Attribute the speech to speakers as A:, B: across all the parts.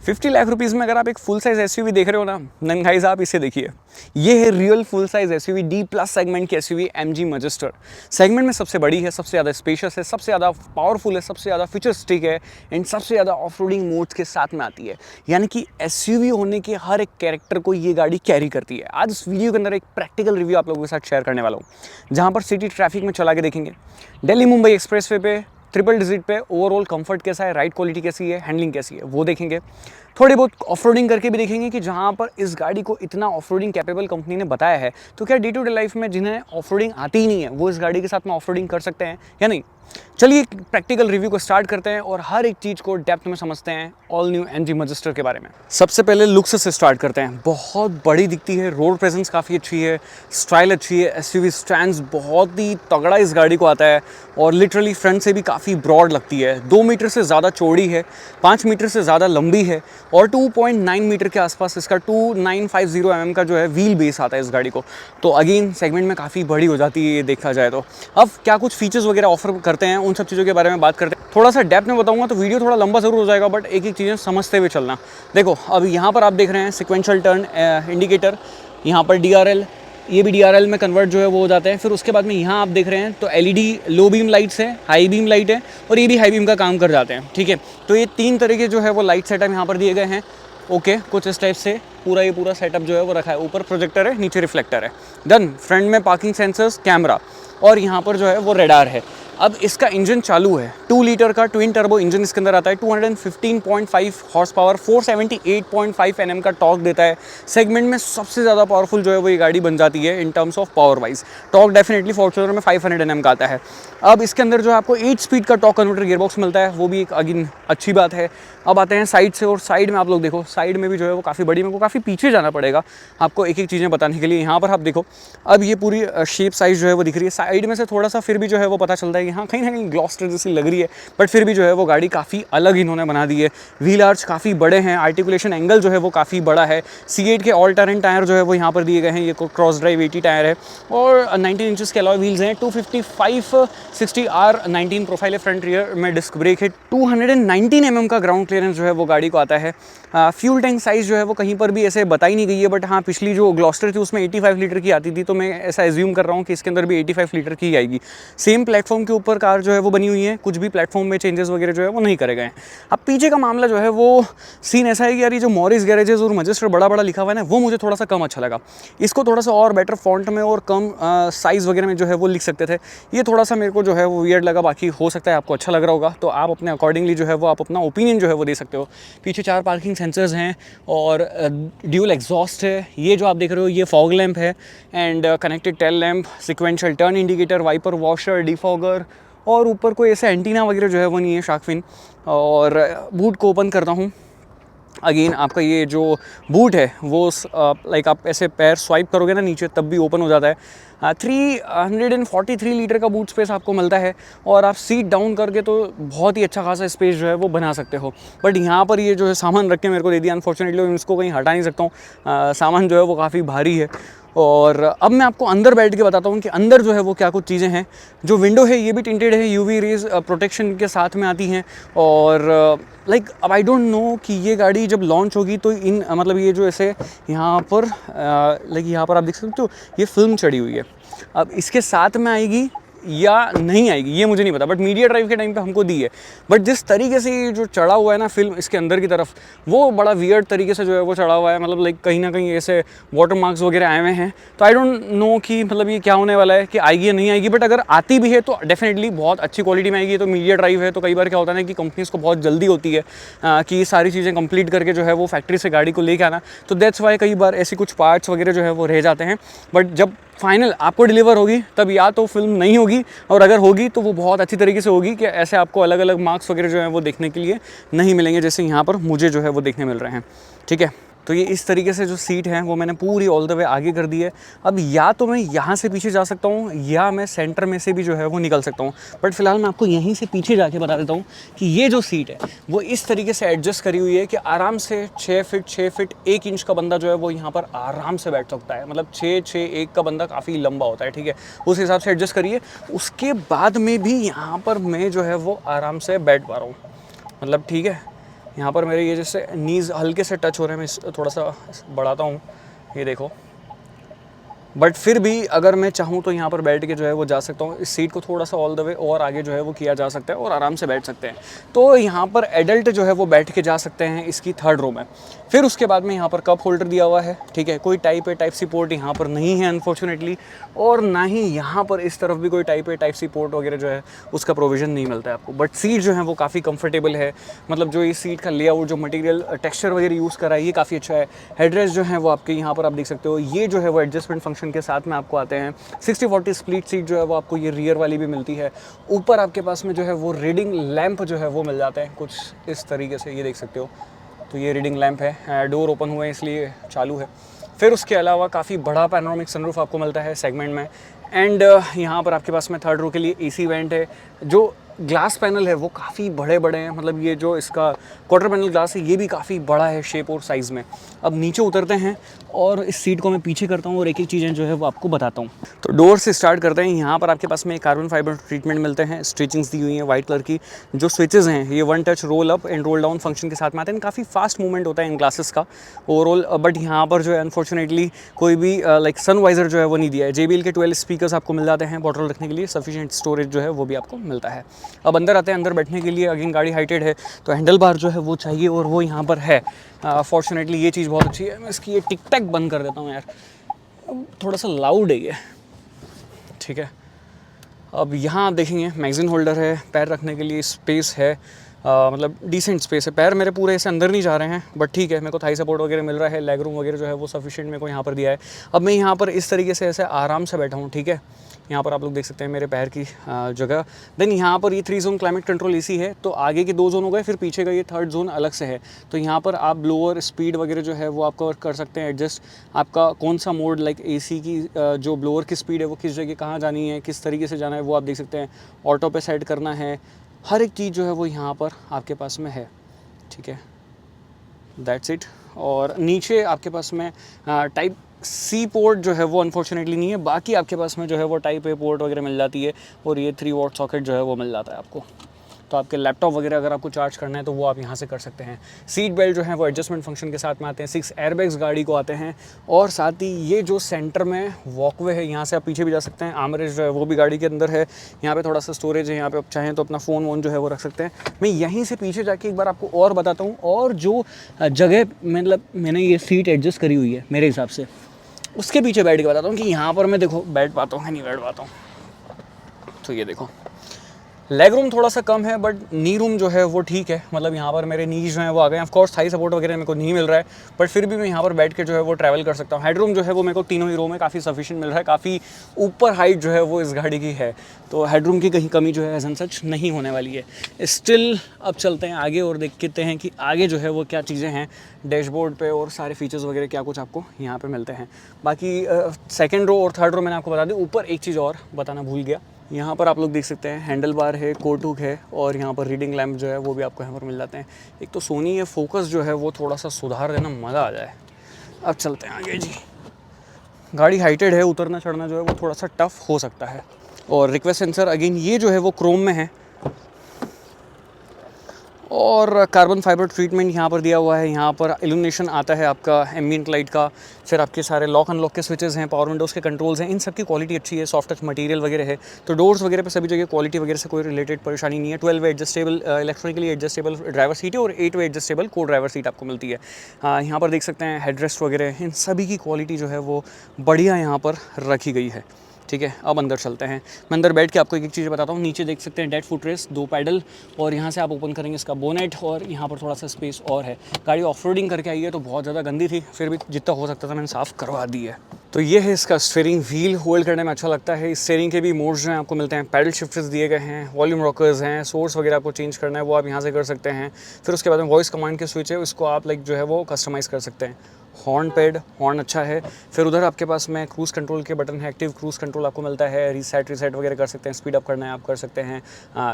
A: 50 lakh rupees में अगर आप एक फुल साइज एसयूवी देख रहे हो ना, देन गाइस आप इसे देखिए। ये है real full size SUV, D plus segment की एसयूवी एमजी मैजेस्टर। सेगमेंट में सबसे बड़ी है, सबसे ज़्यादा स्पेशियस है, सबसे ज़्यादा पावरफुल है, सबसे ज़्यादा फीचरिस्टिक है एंड सबसे ज़्यादा ऑफ रोडिंग मोड्स के साथ में आती है। यानी कि एसयूवी होने के हर एक कैरेक्टर को ये गाड़ी कैरी करती है। आज इस वीडियो के अंदर एक प्रैक्टिकल रिव्यू आप लोगों के साथ शेयर करने वाला हूँ, जहाँ पर सिटी ट्रैफिक में चला के देखेंगे, दिल्ली मुंबई एक्सप्रेसवे पे ट्रिपल डिजिट पे ओवरऑल कंफर्ट कैसा है, राइड क्वालिटी कैसी है, हैंडलिंग कैसी है, वो देखेंगे। थोड़ी बहुत ऑफरोडिंग करके भी देखेंगे कि जहाँ पर इस गाड़ी को इतना ऑफरोडिंग कैपेबल कंपनी ने बताया है, तो क्या डे टू डे लाइफ में जिन्हें ऑफरोडिंग आती ही नहीं है वो इस गाड़ी के साथ में ऑफरोडिंग कर सकते हैं या नहीं। चलिए प्रैक्टिकल रिव्यू को स्टार्ट करते हैं और हर एक चीज़ को डेप्थ में समझते हैं ऑल न्यू एमजी मैजेस्टर के बारे में। सबसे पहले लुक्स से स्टार्ट करते हैं। बहुत बड़ी दिखती है, रोड प्रेजेंस काफ़ी अच्छी है, स्टाइल अच्छी है, एसयूवी स्टैंड्स बहुत ही तगड़ा इस गाड़ी को आता है और लिटरली फ्रंट से भी काफ़ी ब्रॉड लगती है। 2 मीटर से ज़्यादा चौड़ी है, 5 मीटर से ज़्यादा लंबी है और 2.9 मीटर के आसपास इसका 2950 mm का जो है व्हील बेस आता है इस गाड़ी को। तो अगेन सेगमेंट में काफ़ी बड़ी हो जाती है ये देखा जाए तो। अब क्या कुछ फीचर्स वगैरह ऑफर करते हैं, उन सब चीज़ों के बारे में बात करते हैं। थोड़ा सा डेप्थ में बताऊंगा तो वीडियो थोड़ा लंबा ज़रूर हो जाएगा, बट एक एक चीज़ें समझते हुए चलना। देखो अब यहाँ पर आप देख रहे हैं सिक्वेंशियल टर्न इंडिकेटर, यहाँ पर DRL, ये भी DRL में कन्वर्ट जो है वो हो जाता है। फिर उसके बाद में यहाँ आप देख रहे हैं तो LED लो बीम लाइट्स है, हाई बीम लाइट है और ये भी हाई बीम का काम कर जाते हैं। ठीक है, तो ये 3 तरह के जो है वो लाइट सेटअप यहाँ पर दिए गए हैं। ओके, कुछ इस टाइप से पूरा सेटअप जो है वो रखा है। ऊपर प्रोजेक्टर है, नीचे रिफ्लेक्टर है। देन फ्रंट में पार्किंग सेंसर्स, कैमरा और यहाँ पर जो है वो रेडार है। अब इसका इंजन चालू है, 2 लीटर का ट्विन टर्बो इंजन इसके अंदर आता है, 215.5 हॉर्स पावर, 478.5 Nm का टॉर्क देता है। सेगमेंट में सबसे ज़्यादा पावरफुल जो है वो ये गाड़ी बन जाती है in terms of power wise. Torque definitely Fortuner में 500 Nm का आता है। अब इसके अंदर जो आपको 8 स्पीड का टॉर्क कन्वर्टर गियरबॉक्स मिलता है, वो भी एक अगेन अच्छी बात है। अब आते हैं साइड से, और साइड में आप लोग देखो, साइड में भी जो है वो काफ़ी बड़ी, मेरे को काफ़ी पीछे जाना पड़ेगा आपको एक एक चीज़ें बताने के लिए। यहाँ पर आप देखो, अब ये पूरी शेप साइज जो है वो दिख रही है। साइड में से थोड़ा सा फिर भी जो है वो पता चलता है कि हाँ कहीं ना कहीं ग्लॉस्टर जैसी लग रही है, बट फिर भी जो है वो गाड़ी काफ़ी अलग इन्होंने बना दी है। व्हील आर्च काफ़ी बड़े हैं, आर्टिकुलेशन एंगल जो है वो काफ़ी बड़ा है। C8 के ऑल टर्न टायर जो है वो यहाँ पर दिए गए हैं। ये क्रॉस ड्राइव 80 टायर है और 19 इंचेस के अलॉय व्हील्स हैं। 255/60R19 प्रोफाइल है, फ्रंट रियर में डिस्क ब्रेक है। 219 mm का ग्राउंड क्लियरेंस जो है वो गाड़ी को आता है। फ्यूल टैंक साइज़ जो है वो कहीं पर भी ऐसे बताई नहीं गई है, बट हाँ पिछली जो ग्लॉस्टर थी उसमें 85 लीटर की आती थी, तो मैं ऐसा एज्यूम कर रहा हूँ कि इसके अंदर भी 85 लीटर की आएगी। सेम प्लेटफॉर्म के ऊपर कार जो है वो बनी हुई है, कुछ भी प्लेटफॉर्म में चेंजेस वगैरह जो है वो नहीं करे गए हैं। अब पीछे का मामला जो है वो सीन ऐसा है कि यार ये जो मॉरिस गैरेजेस और मैजेस्टर बड़ा लिखा हुआ है ना, वो मुझे थोड़ा सा कम अच्छा लगा। इसको थोड़ा सा और बेटर फॉन्ट में और कम साइज़ वगैरह में जो है वो लिख सकते थे। ये थोड़ा सा मेरे को जो है वो वियर्ड लगा, बाकी हो सकता है आपको अच्छा लग रहा होगा, तो आप अपने अकॉर्डिंगली जो है वो आप अपना ओपिनियन जो है वो दे सकते हो। पीछे 4 पार्किंग सेंसर्स हैं और ड्यूल एग्जॉस्ट है। ये जो आप देख रहे हो ये फॉग लैंप है and connected tail lamp, sequential turn indicator, wiper washer, defogger और ऊपर कोई ऐसे एंटीना वगैरह जो है वो नहीं है, शार्क फिन। और बूट को ओपन करता हूँ, अगेन आपका ये जो बूट है वो लाइक आप ऐसे पैर स्वाइप करोगे ना नीचे तब भी ओपन हो जाता है। 343 लीटर का बूट स्पेस आपको मिलता है और आप सीट डाउन करके तो बहुत ही अच्छा खासा स्पेस जो है वो बना सकते हो। बट यहाँ पर ये जो है सामान रख के मेरे को दे दिया, अनफॉर्चुनेटली मैं इसको कहीं हटा नहीं सकता हूँ। सामान जो है वो काफ़ी भारी है। और अब मैं आपको अंदर बैठ के बताता हूँ कि अंदर जो है वो क्या कुछ चीज़ें हैं। जो विंडो है ये भी टिंटेड है, UV रेज प्रोटेक्शन के साथ में आती हैं। और लाइक अब आई डोंट नो कि ये गाड़ी जब लॉन्च होगी तो इन मतलब ये जो ऐसे यहाँ पर लाइक यहाँ पर आप देख सकते हो ये फिल्म चढ़ी हुई है, अब इसके साथ में आएगी या नहीं आएगी ये मुझे नहीं पता, बट मीडिया ड्राइव के टाइम पे हमको दी है। बट जिस तरीके से ये जो चढ़ा हुआ है ना फिल्म इसके अंदर की तरफ, वो बड़ा वियर्ड तरीके से जो है वो चढ़ा हुआ है। मतलब लाइक कहीं ना कहीं ऐसे वाटर मार्क्स वगैरह आए हुए हैं, तो आई डोंट नो कि मतलब ये क्या होने वाला है, कि आएगी या नहीं आएगी। बट अगर आती भी है तो डेफिनेटली बहुत अच्छी क्वालिटी में आएगी। तो मीडिया ड्राइव है तो कई बार क्या होता है ना कि कंपनीज़ को बहुत जल्दी होती है कि सारी चीज़ें कंप्लीट करके जो है वो फैक्ट्री से गाड़ी को लेके आना, तो दैट्स वाई कई बार ऐसी कुछ पार्ट्स वगैरह जो है वो रह जाते हैं। बट जब फाइनल आपको डिलीवर होगी तब या तो फिल्म नहीं होगी, और अगर होगी तो वो बहुत अच्छी तरीके से होगी कि ऐसे आपको अलग अलग मार्क्स वगैरह जो है वो देखने के लिए नहीं मिलेंगे, जैसे यहाँ पर मुझे जो है वो देखने मिल रहे हैं। ठीक है, तो ये इस तरीके से जो सीट है वो मैंने पूरी ऑल द वे आगे कर दी है। अब या तो मैं यहाँ से पीछे जा सकता हूँ या मैं सेंटर में से भी जो है वो निकल सकता हूँ, बट फिलहाल मैं आपको यहीं से पीछे जाके बता देता हूँ कि ये जो सीट है वो इस तरीके से एडजस्ट करी हुई है कि आराम से 6 फीट 1 इंच का बंदा जो है वो यहाँ पर आराम से बैठ सकता है। मतलब 6'1" का बंदा काफ़ी लंबा होता है, ठीक है, उस हिसाब से एडजस्ट करिए। उसके बाद में भी यहाँ पर मैं जो है वो आराम से बैठ पा रहा हूँ, मतलब ठीक है, यहाँ पर मेरे ये जैसे नीज़ हल्के से टच हो रहे हैं, मैं थोड़ा सा बढ़ाता हूँ, ये देखो। बट फिर भी अगर मैं चाहूँ तो यहाँ पर बैठ के जो है वो जा सकता हूँ। इस सीट को थोड़ा सा ऑल द वे और आगे जो है वो किया जा सकता है और आराम से बैठ सकते हैं। तो यहाँ पर एडल्ट जो है वो बैठ के जा सकते हैं इसकी थर्ड रो में। फिर उसके बाद में यहाँ पर कप होल्डर दिया हुआ है, ठीक है। कोई type A type C port यहाँ पर नहीं है अनफॉर्चुनेटली, और ना ही यहाँ पर इस तरफ भी कोई type A type C port वगैरह जो है उसका प्रोविज़न नहीं मिलता है आपको। बट सीट जो है वो काफ़ी कंफर्टेबल है, मतलब जो ये सीट का लेआउट, जो मटेरियल टेक्सचर वगैरह यूज़ करा है ये काफ़ी अच्छा है। हेडरेस्ट जो है वो आपके यहाँ पर आप देख सकते हो, ये जो है वो एडजस्टमेंट फंक्शन के साथ में आपको आते हैं। 60-40 स्प्लिट सीट जो है वो आपको ये रियर वाली भी मिलती है। ऊपर आपके पास में जो है वो रीडिंग लैंप जो है वो मिल जाते हैं कुछ इस तरीके से, ये देख सकते हो। तो ये रीडिंग लैंप है, डोर ओपन हुए इसलिए चालू है। फिर उसके अलावा काफ़ी बड़ा पैनोरामिक सनरूफ आपको मिलता है सेगमेंट में। एंड यहाँ पर आपके पास में थर्ड रो के लिए एसी वेंट है। जो ग्लास पैनल है वो काफ़ी बड़े बड़े हैं, मतलब ये जो इसका क्वार्टर पैनल ग्लास है ये भी काफ़ी बड़ा है शेप और साइज़ में। अब नीचे उतरते हैं और इस सीट को मैं पीछे करता हूँ और एक एक चीज़ें जो है वो आपको बताता हूँ। तो डोर से स्टार्ट करते हैं। यहाँ पर आपके पास में कार्बन फाइबर ट्रीटमेंट मिलते हैं, स्टिचिंग्स दी हुई हैं वाइट कलर की। जो स्विचेज़ हैं ये one touch roll up and roll down function के साथ में आते हैं। काफ़ी फास्ट मूवमेंट होता है इन ग्लासेस का ओवरऑल। बट यहाँ पर जो है अनफॉर्चुनेटली कोई भी लाइक सन वाइजर जो है वो नहीं दिया है। JBL के 12 स्पीकर्स आपको मिल जाते हैं बॉटल रखने के लिए, सफिशिएंट स्टोरेज जो है वो भी आपको मिलता है। अब अंदर आते हैं। अंदर बैठने के लिए अगेन गाड़ी हाइटेड है तो हैंडल बार जो है वो चाहिए और वो यहाँ पर है। फॉर्चुनेटली ये चीज़ बहुत अच्छी है। मैं इसकी ये टिक टैक बंद कर देता हूँ यार, अब थोड़ा सा लाउड है ये, ठीक है। अब यहाँ आप देखेंगे मैगज़ीन होल्डर है, पैर रखने के लिए स्पेस है, मतलब डिसेंट स्पेस है। पैर मेरे पूरे ऐसे अंदर नहीं जा रहे हैं बट ठीक है, मेरे को थाई सपोर्ट वगैरह मिल रहा है। लेग रूम वगैरह जो है वो सफिशिएंट मेरे को यहाँ पर दिया है। अब मैं यहाँ पर इस तरीके से ऐसे आराम से बैठा हूँ, ठीक है। यहाँ पर आप लोग देख सकते हैं मेरे पैर की जगह। देन यहाँ पर ये 3 जोन क्लाइमेट कंट्रोल एसी है, तो आगे के 2 जोन हो गए, फिर पीछे का ये थर्ड जोन अलग से है। तो यहाँ पर आप ब्लोअर स्पीड वगैरह जो है वो आप कर सकते हैं एडजस्ट। आपका कौन सा मोड, लाइक एसी की जो ब्लोअर की स्पीड है वो किस जगह कहाँ जानी है, किस तरीके से जाना है वो आप देख सकते हैं। ऑटो पे सेट करना है, हर एक चीज़ जो है वो यहाँ पर आपके पास में है, ठीक है। That's it. और नीचे आपके पास में टाइप सी पोर्ट जो है वो अनफॉर्चुनेटली नहीं है, बाकी आपके पास में जो है वो टाइप ए पोर्ट वगैरह मिल जाती है और ये 3 वॉट सॉकेट जो है वो मिल जाता है आपको। तो आपके लैपटॉप वगैरह अगर आपको चार्ज करना है तो वो आप यहाँ से कर सकते हैं। सीट बेल्ट जो है वो एडजस्टमेंट फंक्शन के साथ में आते हैं। 6 एयरबैग्स गाड़ी को आते हैं और साथ ही ये जो सेंटर में वॉकवे है यहाँ से आप पीछे भी जा सकते हैं। आर्मरेस्ट जो है वो भी गाड़ी के अंदर है। यहाँ पे थोड़ा सा स्टोरेज है, यहाँ पे आप चाहें तो अपना फ़ोन वोन जो है वो रख सकते हैं। मैं यहीं से पीछे जाके एक बार आपको और बताता हूँ। और जो जगह मतलब मैंने ये सीट एडजस्ट करी हुई है मेरे हिसाब से, उसके पीछे बैठ के बताता हूँ कि यहाँ पर मैं देखो बैठ पाता हूँ या नहीं बैठ पाता हूँ। तो ये देखो लेग रूम थोड़ा सा कम है बट नी रूम जो है वो ठीक है, मतलब यहाँ पर मेरे नीज जो है वो आ गए। ऑफ कोर्स थाई सपोर्ट वगैरह मेरे को नहीं मिल रहा है बट फिर भी मैं यहाँ पर बैठ के जो है वो ट्रैवल कर सकता हूँ। हेड रूम जो है वो मेरे को तीनों ही रो में काफ़ी सफिशिएंट मिल रहा है। काफ़ी ऊपर हाइट जो है वो इस गाड़ी की है, तो हेड रूम की कहीं कमी जो है एज एन सच नहीं होने वाली है। स्टिल अब चलते हैं आगे और देखते हैं कि आगे जो है वो क्या चीज़ें हैं डैशबोर्ड पे और सारे फीचर्स वगैरह क्या कुछ आपको यहाँ पे मिलते हैं। बाकी सेकंड रो और थर्ड रो मैंने आपको बता दी। ऊपर एक चीज़ और बताना भूल गया, यहाँ पर आप लोग देख सकते हैं हैंडल बार है, कोट हुक है और यहाँ पर रीडिंग लैंप जो है वो भी आपको यहाँ पर मिल जाते हैं। एक तो सोनी है, फोकस जो है वो थोड़ा सा सुधार देना, मज़ा आ जाए। अब चलते हैं आगे जी। गाड़ी हाइटेड है, उतरना चढ़ना जो है वो थोड़ा सा टफ हो सकता है। और रिक्वेस्ट सेंसर अगेन ये जो है वो क्रोम में है और कार्बन फाइबर ट्रीटमेंट यहाँ पर दिया हुआ है। यहाँ पर इल्यूमिनेशन आता है आपका एम्बिएंट लाइट का। फिर आपके सारे लॉक अनलॉक के स्विचेस हैं, पावर विंडोज़ के कंट्रोल्स हैं, इन सब की क्वालिटी अच्छी है। सॉफ्ट टच मटेरियल वगैरह है, तो डोर्स वगैरह पे सभी जगह क्वालिटी वगैरह से कोई रिलेटेड परेशानी नहीं है। 12 वे adjustable electronically adjustable driver seat है और 8 वे एडजस्टेबल को ड्राइवर सीट आपको मिलती है। यहाँ पर देख सकते हैं हेडरेस्ट वगैरह, इन सभी की क्वालिटी जो है वो बढ़िया यहाँ पर रखी गई है, ठीक है। अब अंदर चलते हैं। मैं अंदर बैठ के आपको एक एक चीज़ बताता हूँ। नीचे देख सकते हैं डेड फुट रेस्ट, 2 पैडल और यहाँ से आप ओपन करेंगे इसका बोनेट और यहाँ पर थोड़ा सा स्पेस और है। गाड़ी ऑफ रोडिंग करके आई है तो बहुत ज़्यादा गंदी थी, फिर भी जितना हो सकता था मैंने साफ़ करवा दी है। तो ये है इसका स्टीयरिंग व्हील, होल्ड करने में अच्छा लगता है। इस स्टीयरिंग के भी मोड्स जो हैं आपको मिलते हैं, पैडल शिफ्टर्स दिए गए हैं, वॉल्यूम रॉकर्स हैं, सोर्स वगैरह आपको चेंज करना है वो आप यहाँ से कर सकते हैं। फिर उसके बाद में वॉइस कमांड के स्विच है, उसको आप लाइक जो है वो कस्टमाइज़ कर सकते हैं। हॉर्न पैड, हॉर्न अच्छा है। फिर उधर आपके पास में क्रूज़ कंट्रोल के बटन है, एक्टिव क्रूज़ कंट्रोल आपको मिलता है। रीसेट वगैरह कर सकते हैं, स्पीड अप करना है आप कर सकते हैं।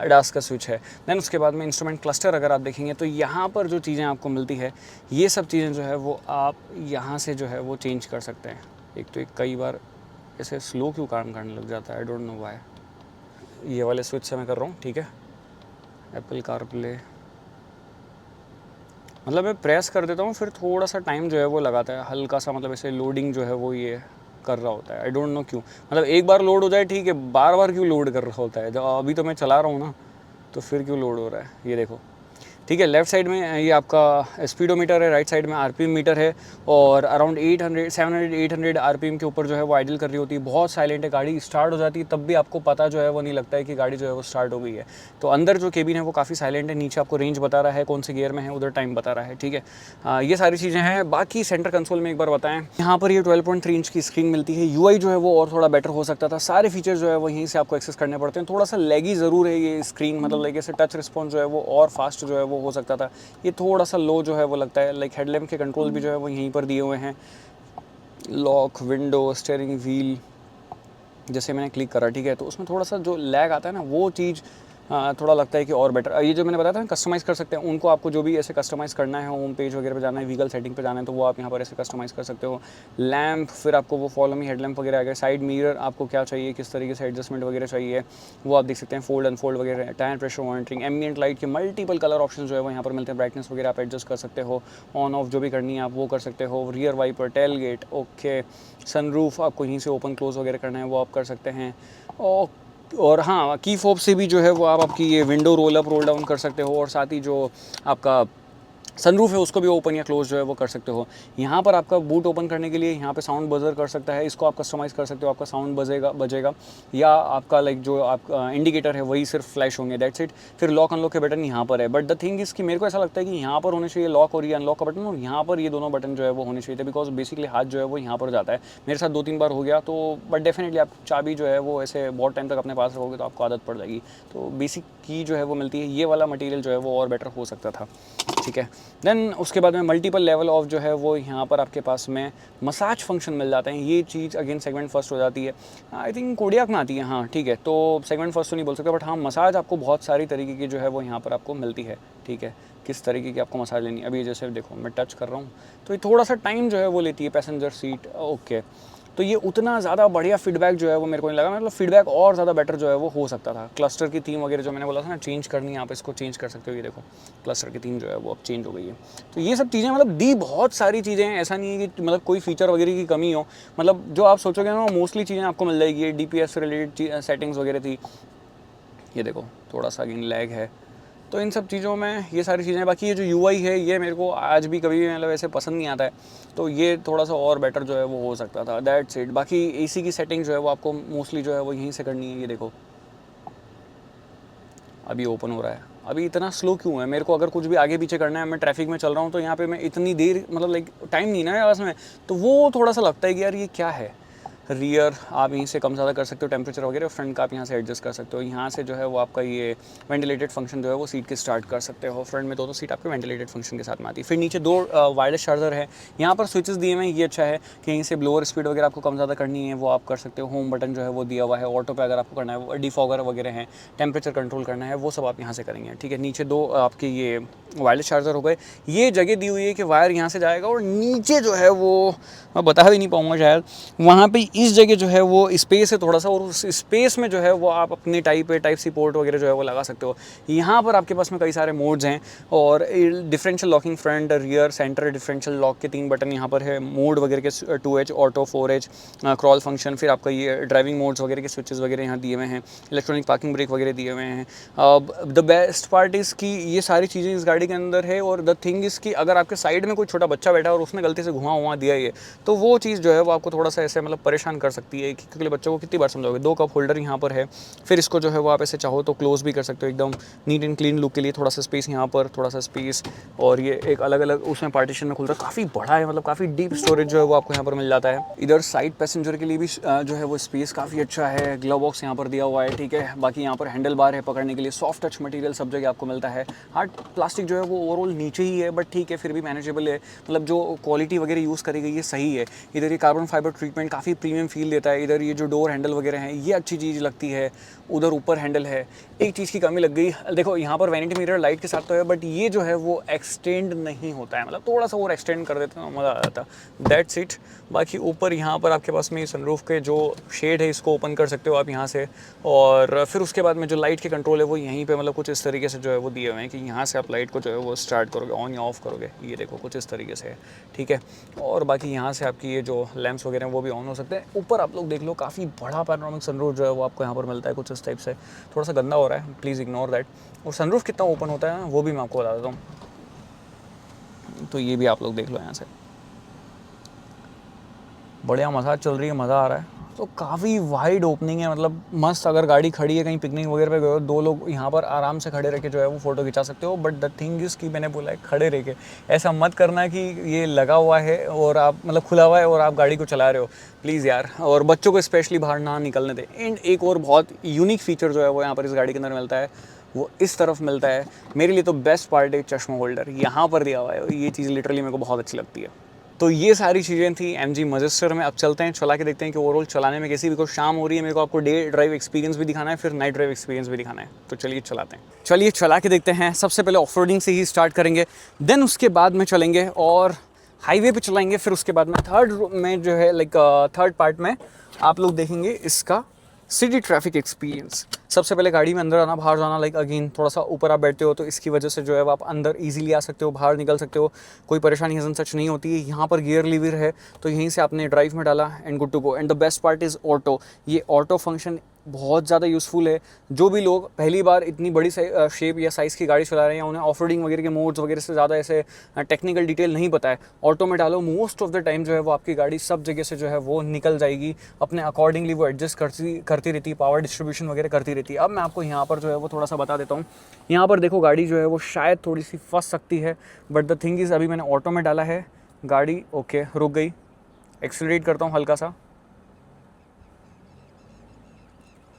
A: एडास का स्विच है। देन उसके बाद में इंस्ट्रूमेंट क्लस्टर अगर आप देखेंगे तो यहाँ पर जो चीज़ें आपको मिलती है ये सब चीज़ें जो है वो आप यहाँ से जो है वो चेंज कर सकते हैं। एक तो कई बार ऐसे स्लो क्यों काम करने लग जाता है, आई डोंट नो व्हाई। ये वाले स्विच से मैं कर रहा हूँ, ठीक है। एप्पल कारप्ले, मतलब मैं प्रेस कर देता हूँ, फिर थोड़ा सा टाइम जो है वो लगाता है, हल्का सा, मतलब ऐसे लोडिंग जो है वो ये कर रहा होता है। आई डोंट नो क्यों, मतलब एक बार लोड हो जाए ठीक है, बार बार क्यों लोड कर रहा होता है। जब अभी तो मैं चला रहा हूँ ना, तो फिर क्यों लोड हो रहा है, ये देखो। ठीक है, लेफ्ट साइड में ये आपका स्पीडोमीटर है, राइट साइड में आरपीएम मीटर है, और अराउंड 700-800 आरपीएम के ऊपर जो है वो आइडल कर रही होती है। बहुत साइलेंट है गाड़ी, स्टार्ट हो जाती है तब भी आपको पता जो है वो नहीं लगता है कि गाड़ी जो है वो स्टार्ट हो गई है। तो अंदर जो केबिन है वो काफ़ी साइलेंट है, नीचे आपको रेंज बता रहा है, कौन से गियर में है, उधर टाइम बता रहा है। ठीक है, ये सारी चीज़ें हैं। बाकी सेंटर कंसोल में एक बार बताएं, यहाँ पर ये 12.3 इंच की स्क्रीन मिलती है। यूआई जो है वो और थोड़ा बेटर हो सकता था, सारे फीचर जो है वो यहीं से आपको एक्सेस करने पड़ते हैं। थोड़ा सा लैगी ज़रूर है ये स्क्रीन, मतलब लाइक ऐसे टच रिस्पॉन्स जो है वो और फास्ट जो है वो हो सकता था। ये थोड़ा सा लो जो है वो लगता है। लाइक हेडलैम्प के कंट्रोल भी जो है वो यहीं पर दिए हुए हैं, लॉक, विंडो, स्टीयरिंग व्हील, जैसे मैंने क्लिक करा, ठीक है, तो उसमें थोड़ा सा जो लैग आता है ना, वो चीज़ थोड़ा लगता है कि और बेटर। ये जो मैंने बताया था ना, कस्टमाइज़ कर सकते हैं उनको, आपको जो भी ऐसे कस्टमाइज़ करना है, होम पेज वगैरह पे जाना है, व्हीकल सेटिंग पे जाना है, तो वो आप यहाँ पर ऐसे कस्टमाइज़ कर सकते हो। लैम्प, फिर आपको वो फॉलो मी हेडलैम्प वगैरह आ गया। साइड मिरर आपको क्या चाहिए, किस तरीके से एडजस्टमेंट वगैरह चाहिए, वो आप देख सकते हैं। फोल्ड अनफोल्ड वगैरह, tyre pressure monitoring, ambient light के मल्टीपल कलर ऑप्शन जो है वो यहाँ पर मिलते हैं। ब्राइटनेस वगैरह आप एडजस्ट कर सकते हो, ऑन ऑफ जो भी करनी है आप वो कर सकते हो। Rear wiper, tailgate, okay, sunroof आपको यहीं से ओपन क्लोज वगैरह करना है वो आप कर सकते हैं। और हाँ, की फोब से भी जो है वो आप आपकी ये window roll up roll down कर सकते हो, और साथ ही जो आपका सनरूफ है उसको भी ओपन या क्लोज जो है वो कर सकते हो। यहाँ पर आपका बूट ओपन करने के लिए यहाँ पे साउंड बजर कर सकता है, इसको आप कस्टमाइज़ कर सकते हो, आपका साउंड बजेगा, या आपका लाइक जो आपका इंडिकेटर है वही सिर्फ फ्लैश होंगे, दैट्स इट। फिर लॉक अनलॉक के बटन यहाँ पर है, बट द थिंग इज़ कि मेरे को ऐसा लगता है कि यहाँ पर होने चाहिए लॉक और ये अनलॉक का बटन, और यहाँ पर ये दोनों बटन जो है वो होने चाहिए थे, बिकॉज बेसिकली हाथ जो है वो यहाँ पर जाता है। मेरे साथ 2-3 बार हो गया, तो बट डेफिनेटली आप चाबी जो है वो ऐसे बहुत टाइम तक अपने पास रखोगे तो आपको आदत पड़ जाएगी। तो बेसिक की जो है वो मिलती है, ये वाला मटेरियल जो है वो और बेटर हो सकता था। ठीक है, देन उसके बाद में मल्टीपल लेवल ऑफ जो है वो यहाँ पर आपके पास में मसाज फंक्शन मिल जाते हैं। ये चीज़ अगेन सेगमेंट फर्स्ट हो जाती है, आई थिंक कोडियाक में आती है, हाँ ठीक है, तो सेगमेंट फर्स्ट तो नहीं बोल सकते, बट हाँ मसाज आपको बहुत सारी तरीके की जो है वो यहाँ पर आपको मिलती है। ठीक है, किस तरीके की आपको मसाज लेनी है, अभी जैसे देखो मैं टच कर रहा हूँ, तो ये थोड़ा सा टाइम जो है वो लेती है। पैसेंजर सीट, ओके, तो ये उतना ज़्यादा बढ़िया फीडबैक जो है वो मेरे को नहीं लगा, मतलब फीडबैक और ज़्यादा बेटर जो है वो हो सकता था। क्लस्टर की थीम वगैरह जो मैंने बोला था ना चेंज करनी है, आप इसको चेंज कर सकते हो। ये देखो क्लस्टर की थीम जो है वो अब चेंज हो गई है। तो ये सब चीज़ें मतलब दी बहुत सारी चीज़ें हैं, ऐसा नहीं है कि मतलब कोई फीचर वगैरह की कमी हो। मतलब जो आप सोचोगे ना मोस्टली चीज़ें आपको मिल जाएगी। DPS से रिलेटेड सेटिंग्स वगैरह थी, ये देखो थोड़ा सा अगेन लैग है, तो इन सब चीज़ों में ये सारी चीज़ें। बाकी ये जो UI है ये मेरे को आज भी कभी भी मतलब ऐसे पसंद नहीं आता है, तो ये थोड़ा सा और बेटर जो है वो हो सकता था, दैट्स इट। बाकी AC की सेटिंग जो है वो आपको मोस्टली जो है वो यहीं से करनी है। ये देखो अभी ओपन हो रहा है, अभी इतना स्लो क्यों है? मेरे को अगर कुछ भी आगे पीछे करना है, मैं ट्रैफिक में चल रहा हूँ, तो यहाँ पे मैं इतनी देर मतलब लाइक टाइम नहीं ना है में, तो वो थोड़ा सा लगता है कि यार ये क्या है। रियर आप यहीं से कम ज़्यादा कर सकते हो टेम्परेचर वगैरह, फ्रंट का आप यहाँ से एडजस्ट कर सकते हो। यहाँ से जो है वो आपका ये वेंटिलेटेड फंक्शन जो है वो सीट के स्टार्ट कर सकते हो। फ्रंट में दोनों सीट आपके वेंटिलेटेड फंक्शन के साथ में आती है। फिर नीचे 2 वायरलेस चार्जर है, यहाँ पर स्विचेस दिए हुए हैं, ये अच्छा है कि यहीं से ब्लोअर स्पीड वगैरह आपको कम ज़्यादा करनी है वो आप कर सकते हो। होम बटन जो है वो दिया हुआ है, ऑटो पे अगर आपको करना है, डिफॉगर वगैरह है, टेम्परेचर कंट्रोल करना है, वो सब आप यहाँ से करेंगे। ठीक है, नीचे 2 आपके ये वायरलेस चार्जर हो गए। ये जगह दी हुई है कि वायर यहाँ से जाएगा, और नीचे जो है वो मैं बता भी नहीं पाऊँगा शायद, वहाँ पे इस जगह जो है वो स्पेस है थोड़ा सा, और उस स्पेस में जो है वो आप अपने टाइप सी पोर्ट वगैरह जो है वो लगा सकते हो। यहाँ पर आपके पास में कई सारे मोड्स हैं, और differential locking, front, rear, centre, differential lock के 3 बटन यहाँ पर है। मोड वगैरह के 2H, auto, 4H, crawl function, फिर आपका ये ड्राइविंग मोड्स वगैरह के स्विचेस वगैरह यहाँ दिए हुए हैं, इलेक्ट्रॉनिक पार्किंग ब्रेक वगैरह दिए हुए हैं। द बेस्ट पार्ट इज़ कि ये सारी चीज़ें इस गाड़ी के अंदर है, और द थिंग इज़ कि अगर आपके साइड में कोई छोटा बच्चा बैठा है और उसने गलती से घुमा दिया ये, तो वो चीज़ जो है वो आपको थोड़ा सा ऐसे मतलब परेशान कर सकती है, क्योंकि बच्चों को कितनी बार समझाओगे। 2 कप होल्डर यहाँ पर है, फिर इसको जो है वो आप ऐसे चाहो तो क्लोज भी कर सकते हो, एकदम नीट एंड क्लीन लुक के लिए। थोड़ा सा स्पेस यहाँ पर, थोड़ा सा स्पेस, और ये एक अलग अलग उसमें पार्टीशन में खुलता है, काफ़ी बड़ा है, मतलब काफ़ी डीप स्टोरेज जो है वो आपको यहाँ पर मिल जाता है। इधर साइड पैसेंजर के लिए भी जो है वो स्पेस काफ़ी अच्छा है, ग्लव बॉक्स यहाँ पर दिया हुआ है। ठीक है, बाकी यहाँ पर हैंडल बार है पकड़ने के लिए, सॉफ्ट टच मटेरियल सब जगह आपको मिलता है। हार्ड प्लास्टिक जो है वो ओवरऑल नीचे ही है, बट ठीक है फिर भी मैनेजेबल है, मतलब जो क्वालिटी वगैरह यूज़ करी गई है सही है। इधर ये कार्बन फाइबर ट्रीटमेंट काफ़ी प्रीमियम फील देता है। इधर ये जो डोर हैंडल वगैरह हैं ये अच्छी चीज़ लगती है, उधर ऊपर हैंडल है। एक चीज़ की कमी लग गई, देखो यहाँ पर वैनिटी मिरर लाइट के साथ तो है, बट ये जो है वो एक्सटेंड नहीं होता है, मतलब थोड़ा सा और एक्सटेंड कर देते हैं मज़ा आ जाता, दैट्स इट। बाकी ऊपर यहाँ पर आपके पास में सनरूफ के जो शेड है इसको ओपन कर सकते हो आप यहाँ से, और फिर उसके बाद में जो लाइट के कंट्रोल है वो यहीं पे मतलब कुछ इस तरीके से जो है वो दिए हुए हैं कि यहाँ से आप लाइट को जो है वो स्टार्ट करोगे, ऑन या ऑफ करोगे, ये देखो कुछ इस तरीके से है, ठीक है। और बाकी यहाँ से आपकी ये जो लैंप्स वगैरह हैं वो भी ऑन हो सकते हैं। ऊपर आप लोग देख लो काफ़ी बड़ा पैनोरामिक सनरूफ जो है वो आपको यहाँ पर मिलता है कुछ इस टाइप से, थोड़ा सा गंदा हो रहा है, प्लीज़ इग्नोर दैट। और सनरूफ कितना ओपन होता है वो भी मैं आपको बता देता हूँ, तो ये भी आप लोग देख लो यहाँ से, बढ़िया मसाज चल रही है, मज़ा आ रहा है। तो काफ़ी वाइड ओपनिंग है, मतलब मस्त। अगर गाड़ी खड़ी है कहीं पिकनिक वगैरह पे गए हो, दो लोग यहाँ पर आराम से खड़े रह के जो है वो फ़ोटो खिंचा सकते हो। बट द थिंग इज़ कि मैंने बोला है खड़े रह के, ऐसा मत करना कि ये लगा हुआ है और आप मतलब खुला हुआ है और आप गाड़ी को चला रहे हो, प्लीज़ यार। और बच्चों को स्पेशली बाहर ना निकलने दें। एंड एक और बहुत यूनिक फीचर जो है वो यहाँ पर इस गाड़ी के अंदर मिलता है, वो इस तरफ मिलता है। मेरे लिए तो बेस्ट पार्ट है चश्मा होल्डर यहाँ पर दिया हुआ है, ये चीज़ लिटरली मेरे को बहुत अच्छी लगती है। तो ये सारी चीज़ें थी MG मजिस्टर में। अब चलते हैं चला के देखते हैं कि ओवरऑल चलाने में कैसी भी को शाम हो रही है। मेरे को आपको डे ड्राइव एक्सपीरियंस भी दिखाना है, फिर नाइट ड्राइव एक्सपीरियंस भी दिखाना है, तो चलिए चलाते हैं। चलिए चला के देखते हैं। सबसे पहले ऑफ रोडिंग से ही स्टार्ट करेंगे, देन उसके बाद में चलेंगे और हाईवे पे चलाएंगे, फिर उसके बाद में थर्ड में जो है लाइक थर्ड पार्ट में आप लोग देखेंगे इसका सिटी ट्रैफिक एक्सपीरियंस। सबसे पहले गाड़ी में अंदर आना बाहर जाना, लाइक अगेन थोड़ा सा ऊपर आप बैठते हो तो इसकी वजह से जो है आप अंदर इजीली आ सकते हो, बाहर निकल सकते हो, कोई परेशानी हजन सच नहीं होती है। यहाँ पर गियर लीवर है तो यहीं से आपने ड्राइव में डाला and good to go. And the best part is auto, ये ऑटो फंक्शन बहुत ज़्यादा यूज़फुल है। जो भी लोग पहली बार इतनी बड़ी शेप या साइज़ की गाड़ी चला रहे हैं, उन्हें ऑफ रोडिंग वगैरह के मोड्स वगैरह से ज़्यादा ऐसे टेक्निकल डिटेल नहीं पता है, ऑटो में डालो, मोस्ट ऑफ द टाइम जो है वो आपकी गाड़ी सब जगह से जो है वो निकल जाएगी, अपने अकॉर्डिंगली वो एडजस्ट करती रहती है, पावर डिस्ट्रीब्यूशन वगैरह करती रहती है। अब मैं आपको यहाँ पर जो है वो थोड़ा सा बता देता हूँ। यहाँ पर देखो गाड़ी जो है वो शायद थोड़ी सी फंस सकती है, बट द थिंग इज़ अभी मैंने ऑटो में डाला है, गाड़ी ओके रुक गई। एक्सीलरेट करता हूँ हल्का सा,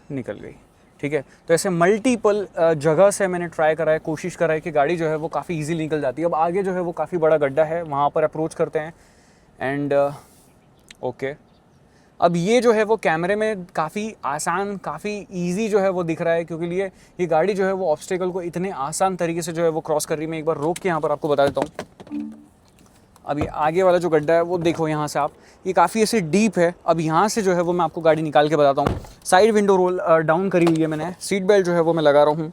A: निकल गई, ठीक है। तो ऐसे मल्टीपल जगह से मैंने ट्राई करा है, कोशिश करा है कि गाड़ी जो है वो काफ़ी इजीली निकल जाती है। अब आगे जो है वो काफ़ी बड़ा गड्ढा है, वहाँ पर अप्रोच करते हैं एंड ओके। अब ये जो है वो कैमरे में काफ़ी आसान, काफ़ी इजी जो है वो दिख रहा है, क्योंकि ये गाड़ी जो है वो ऑब्स्टेकल को इतने आसान तरीके से जो है वो क्रॉस कर रही है। मैं एक बार रोक के यहाँ पर आपको बता देता हूँ। अब ये आगे वाला जो गड्ढा है वो देखो, यहाँ से आप, ये काफ़ी ऐसे डीप है। अब यहाँ से जो है वो मैं आपको गाड़ी निकाल के बताता हूँ। साइड विंडो रोल डाउन करी हुई है मैंने, सीट बेल्ट जो है वो मैं लगा रहा हूँ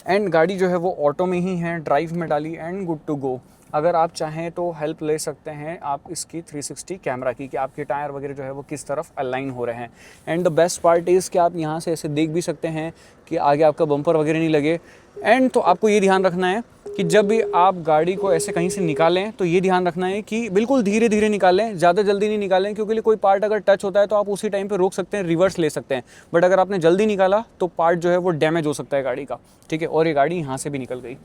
A: एंड गाड़ी जो है वो ऑटो में ही है, ड्राइव में डाली एंड गुड टू गो। अगर आप चाहें तो हेल्प ले सकते हैं आप इसकी 360 कैमरा की, कि आपके टायर वगैरह जो है वो किस तरफ अलाइन हो रहे हैं। And the best part is कि आप यहाँ से ऐसे देख भी सकते हैं कि आगे आपका बम्पर वगैरह नहीं लगे। एंड तो आपको ये ध्यान रखना है कि जब भी आप गाड़ी को ऐसे कहीं से निकालें तो ये ध्यान रखना है कि बिल्कुल धीरे धीरे निकालें, ज़्यादा जल्दी नहीं निकालें, क्योंकि कोई पार्ट अगर टच होता है तो आप उसी टाइम पे रोक सकते हैं, रिवर्स ले सकते हैं। बट अगर आपने जल्दी निकाला तो पार्ट जो है वो डैमेज हो सकता है गाड़ी का, ठीक है। और ये गाड़ी यहाँ से भी निकल गई।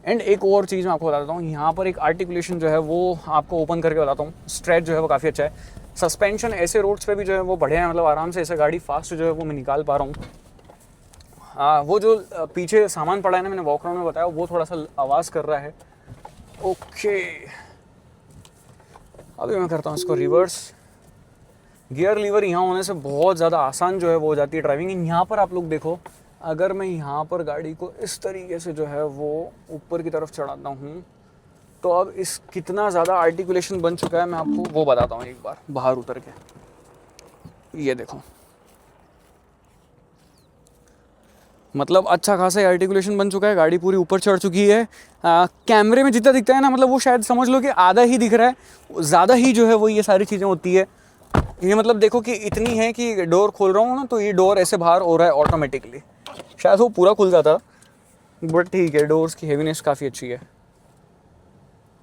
A: एंड एक और चीज़ मैं आपको बता देता हूँ, यहाँ पर एक आर्टिकुलेशन जो है वो आपको ओपन करके बताता हूँ। स्ट्रेच जो है वो काफ़ी अच्छा है। सस्पेंशन ऐसे रोड्स पे भी जो है वो बढ़िया है, मतलब आराम से ऐसे गाड़ी फास्ट जो है वो मैं निकाल पा रहा हूँ। वो जो पीछे सामान पड़ा है ना, मैंने वॉकराउंड में बताया, वो थोड़ा सा आवाज़ कर रहा है। ओके, अभी मैं करता हूँ इसको रिवर्स। गियर लीवर यहाँ होने से बहुत ज़्यादा आसान जो है वो हो जाती है ड्राइविंग। यहाँ पर आप लोग देखो, अगर मैं यहाँ पर गाड़ी को इस तरीके से जो है वो ऊपर की तरफ चढ़ाता हूँ तो अब इस कितना ज़्यादा आर्टिकुलेशन बन चुका है मैं आपको वो बताता हूँ एक बार बाहर उतर के। ये देखो, मतलब अच्छा खासा आर्टिकुलेशन बन चुका है, गाड़ी पूरी ऊपर चढ़ चुकी है। कैमरे में जितना दिखता है ना, मतलब वो शायद समझ लो कि आधा ही दिख रहा है, ज़्यादा ही जो है वो ये सारी चीज़ें होती है। ये मतलब देखो कि इतनी है कि डोर खोल रहा हूँ ना तो ये डोर ऐसे बाहर हो रहा है ऑटोमेटिकली, शायद वो पूरा खुल जाता, बट ठीक है, डोर्स की हेवीनेस काफ़ी अच्छी है।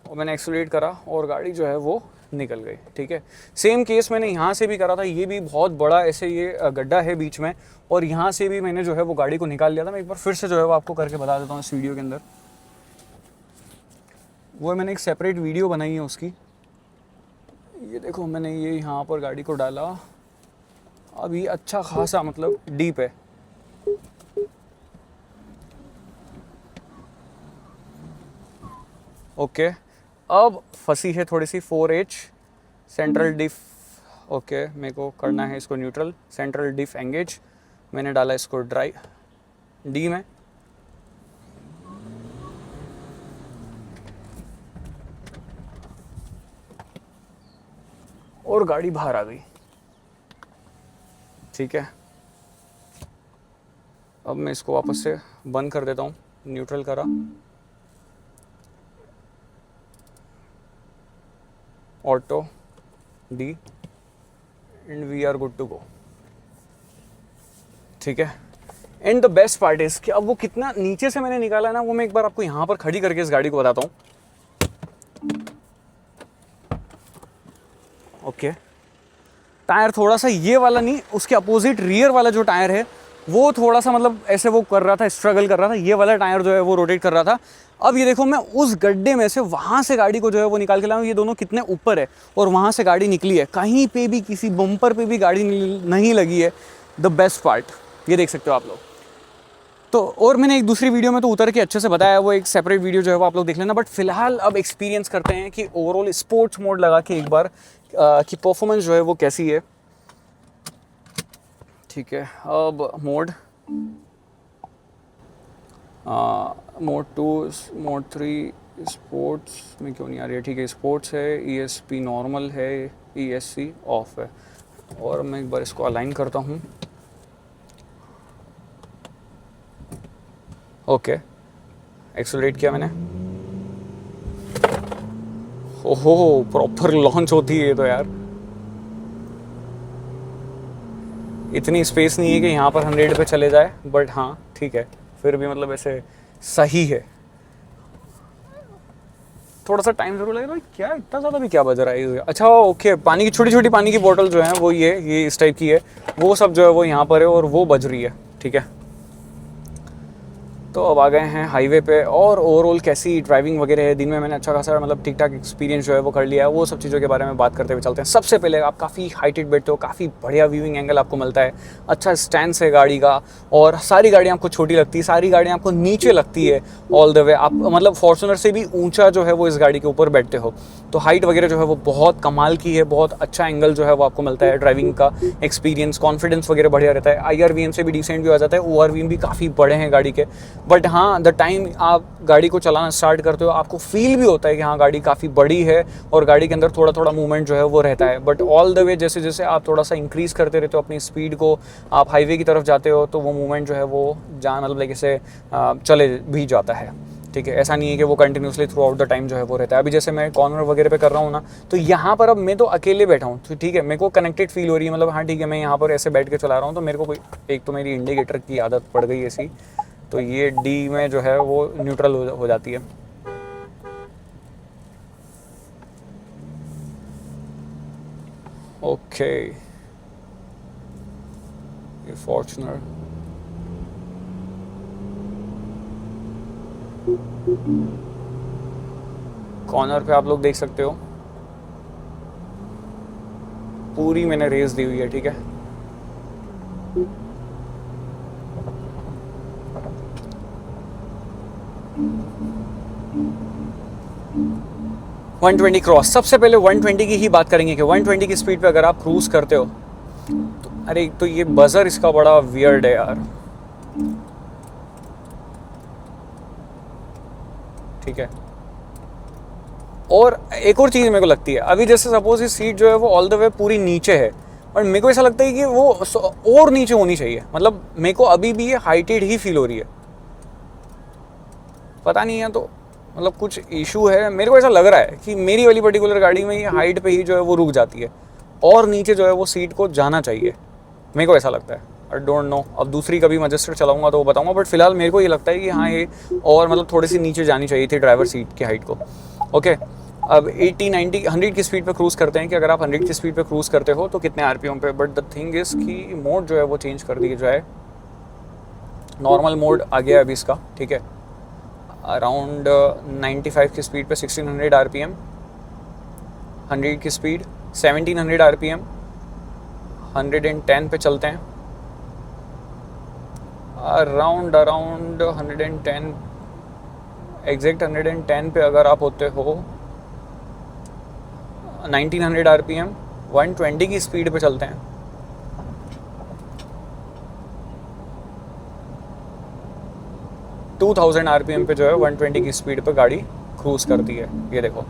A: और मैंने एक्सीलरेट करा और गाड़ी जो है वो निकल गई, ठीक है। सेम केस मैंने यहाँ से भी करा था, ये भी बहुत बड़ा ऐसे ये गड्ढा है बीच में, और यहाँ से भी मैंने जो है वो गाड़ी को निकाल लिया था। मैं एक बार फिर से जो है वो आपको करके बता देता हूँ इस वीडियो के अंदर। वो मैंने एक सेपरेट वीडियो बनाई है उसकी। ये देखो, मैंने ये यहाँ पर गाड़ी को डाला, अब ये अच्छा खासा मतलब डीप है। ओके, अब फंसी है थोड़ी सी 4H सेंट्रल डिफ। ओके, मेरे को करना है इसको न्यूट्रल, सेंट्रल डिफ एंगेज, मैंने डाला इसको ड्राई डी में। और गाड़ी बाहर आ गई, ठीक है। अब मैं इसको वापस से बंद कर देता हूँ, न्यूट्रल करा, auto D, and we are good to go, ठीक है। And the best part is कि अब वो कितना नीचे से मैंने निकाला है ना, वो मैं एक बार आपको यहाँ पर खड़ी करके इस गाड़ी को बताता हूँ। ओके, टायर थोड़ा सा ये वाला नहीं, उसके अपोजिट रियर वाला जो टायर है वो थोड़ा सा मतलब ऐसे वो कर रहा था, स्ट्रगल कर रहा था, ये वाला टायर जो है वो रोटेट कर रहा था। अब ये देखो, मैं उस गड्ढे में से वहाँ से गाड़ी को जो है वो निकाल के लाऊं, ये दोनों कितने ऊपर है और वहाँ से गाड़ी निकली है, कहीं पे भी किसी बम्पर पे भी गाड़ी नहीं लगी है। द बेस्ट पार्ट ये देख सकते हो आप लोग। तो और मैंने एक दूसरी वीडियो में तो उतर के अच्छे से बताया, वो एक सेपरेट वीडियो जो है वो आप लोग देख लेना। बट फिलहाल अब एक्सपीरियंस करते हैं कि ओवरऑल स्पोर्ट्स मोड लगा के एक बार कि परफॉर्मेंस जो है वो कैसी है, ठीक है। अब मोड 2, मोड 3 स्पोर्ट्स में क्यों नहीं आ रही है, ठीक है। स्पोर्ट्स है, ESP नॉर्मल है, ESC ऑफ है। और मैं एक बार इसको अलाइन करता हूँ। ओके, एक्सेलरेट किया मैंने, ओहो प्रॉपर लॉन्च होती है ये तो यार। इतनी स्पेस नहीं है कि यहाँ पर 100 पे चले जाए, बट हाँ ठीक है, फिर भी मतलब ऐसे सही है। थोड़ा सा टाइम जरूर लगेगा, क्या इतना ज़्यादा भी क्या बज रहा है। अच्छा ओके, पानी की छोटी छोटी पानी की बोतल जो है वो ये इस टाइप की है, वो सब जो है वो यहाँ पर है और वो बज रही है, ठीक है। तो अब आ गए हैं हाईवे पे, और ओवरऑल कैसी ड्राइविंग वगैरह है। दिन में मैंने अच्छा खासा मतलब ठीक ठाक एक्सपीरियंस जो है वो कर लिया है, वो सब चीज़ों के बारे में बात करते हुए चलते हैं। सबसे पहले आप काफ़ी हाइटेड बैठते हो, काफ़ी बढ़िया व्यूइंग एंगल आपको मिलता है, अच्छा स्टैंड है गाड़ी का, और सारी गाड़ियाँ आपको छोटी लगती है, सारी गाड़ियाँ आपको नीचे लगती है ऑल द वे। आप मतलब फॉर्च्यूनर से भी ऊँचा जो है वो इस गाड़ी के ऊपर बैठते हो, तो हाइट वगैरह जो है वो बहुत कमाल की है, बहुत अच्छा एंगल जो है वो आपको मिलता है। ड्राइविंग का एक्सपीरियंस, कॉन्फिडेंस वगैरह बढ़िया रहता है। IRVM से भी डिसेंट भी आ जाता है, ORVM भी काफ़ी बड़े हैं गाड़ी के। बट हाँ, द टाइम आप गाड़ी को चलाना स्टार्ट करते हो आपको फील भी होता है कि हाँ गाड़ी काफ़ी बड़ी है और गाड़ी के अंदर थोड़ा थोड़ा मूवमेंट जो है वो रहता है। बट ऑल द वे जैसे जैसे आप थोड़ा सा इंक्रीज़ करते रहते हो अपनी स्पीड को, आप हाईवे की तरफ जाते हो, तो वो मूवमेंट जो है वो जहाँ मतलब लाइक ऐसे चले भी जाता है, ठीक है। ऐसा नहीं है कि वो continuously through out the time जो है वो रहता है। अभी जैसे मैं कॉर्नर वगैरह पे कर रहा हूँ ना, तो यहाँ पर अब मैं तो अकेले बैठा हूँ, तो ठीक है, मेरे को कनेक्टेड फील हो रही है, मतलब हाँ ठीक है, मैं यहाँ पर ऐसे बैठ के चला रहा हूँ, तो मेरे को कोई एक तो मेरी इंडिकेटर की आदत पड़ गई ऐसी, तो ये डी में जो है वो न्यूट्रल हो जाती है। ओके, ये फॉर्च्यूनर कॉर्नर पे आप लोग देख सकते हो पूरी मैंने रेस दी हुई है, ठीक है। वन 120 क्रॉस, सबसे पहले 120 की ही बात करेंगे कि 120 की स्पीड पे अगर आप क्रूज करते हो तो अरे तो ये बजर इसका बड़ा वियर्ड है यार, ठीक है। और एक और चीज़ मेरे को लगती है, अभी जैसे सपोज ये सीट जो है वो ऑल द वे पूरी नीचे है, और मेरे को ऐसा लगता है कि वो और नीचे होनी चाहिए, मतलब मेरे को अभी भी ये हाइटेड ही फील हो रही है, पता नहीं है तो मतलब कुछ इशू है। मेरे को ऐसा लग रहा है कि मेरी वाली पर्टिकुलर गाड़ी में ये हाइट पे ही जो है वो रुक जाती है, और नीचे जो है वो सीट को जाना चाहिए, मेरे को ऐसा लगता है। आई डोंट नो, अब दूसरी कभी मजेस्टर चलाऊंगा तो वो बताऊंगा, बट फिलहाल मेरे को ये लगता है कि हाँ ये और मतलब थोड़ी सी नीचे जानी चाहिए थी ड्राइवर सीट की हाइट को। ओके, अब 80, 90, 100 की स्पीड पे क्रूज़ करते हैं कि अगर आप 100 की स्पीड पे क्रूज़ करते हो तो कितने RPM पे। बट द थिंग इज़ कि मोड जो है वो चेंज कर दिया जाए, नॉर्मल मोड आ गया अभी इसका, ठीक है। अराउंड 95 की स्पीड पे 1600 RPM, 100 की स्पीड 1700 RPM, 110 पे चलते हैं, अराउंड 110, एग्जैक्ट 110 पे अगर आप होते हो 1900 RPM, 120 की स्पीड पे चलते हैं। टू 2000 RPM पे जो है 120 की स्पीड पे गाड़ी क्रूज करती है, ये देखो।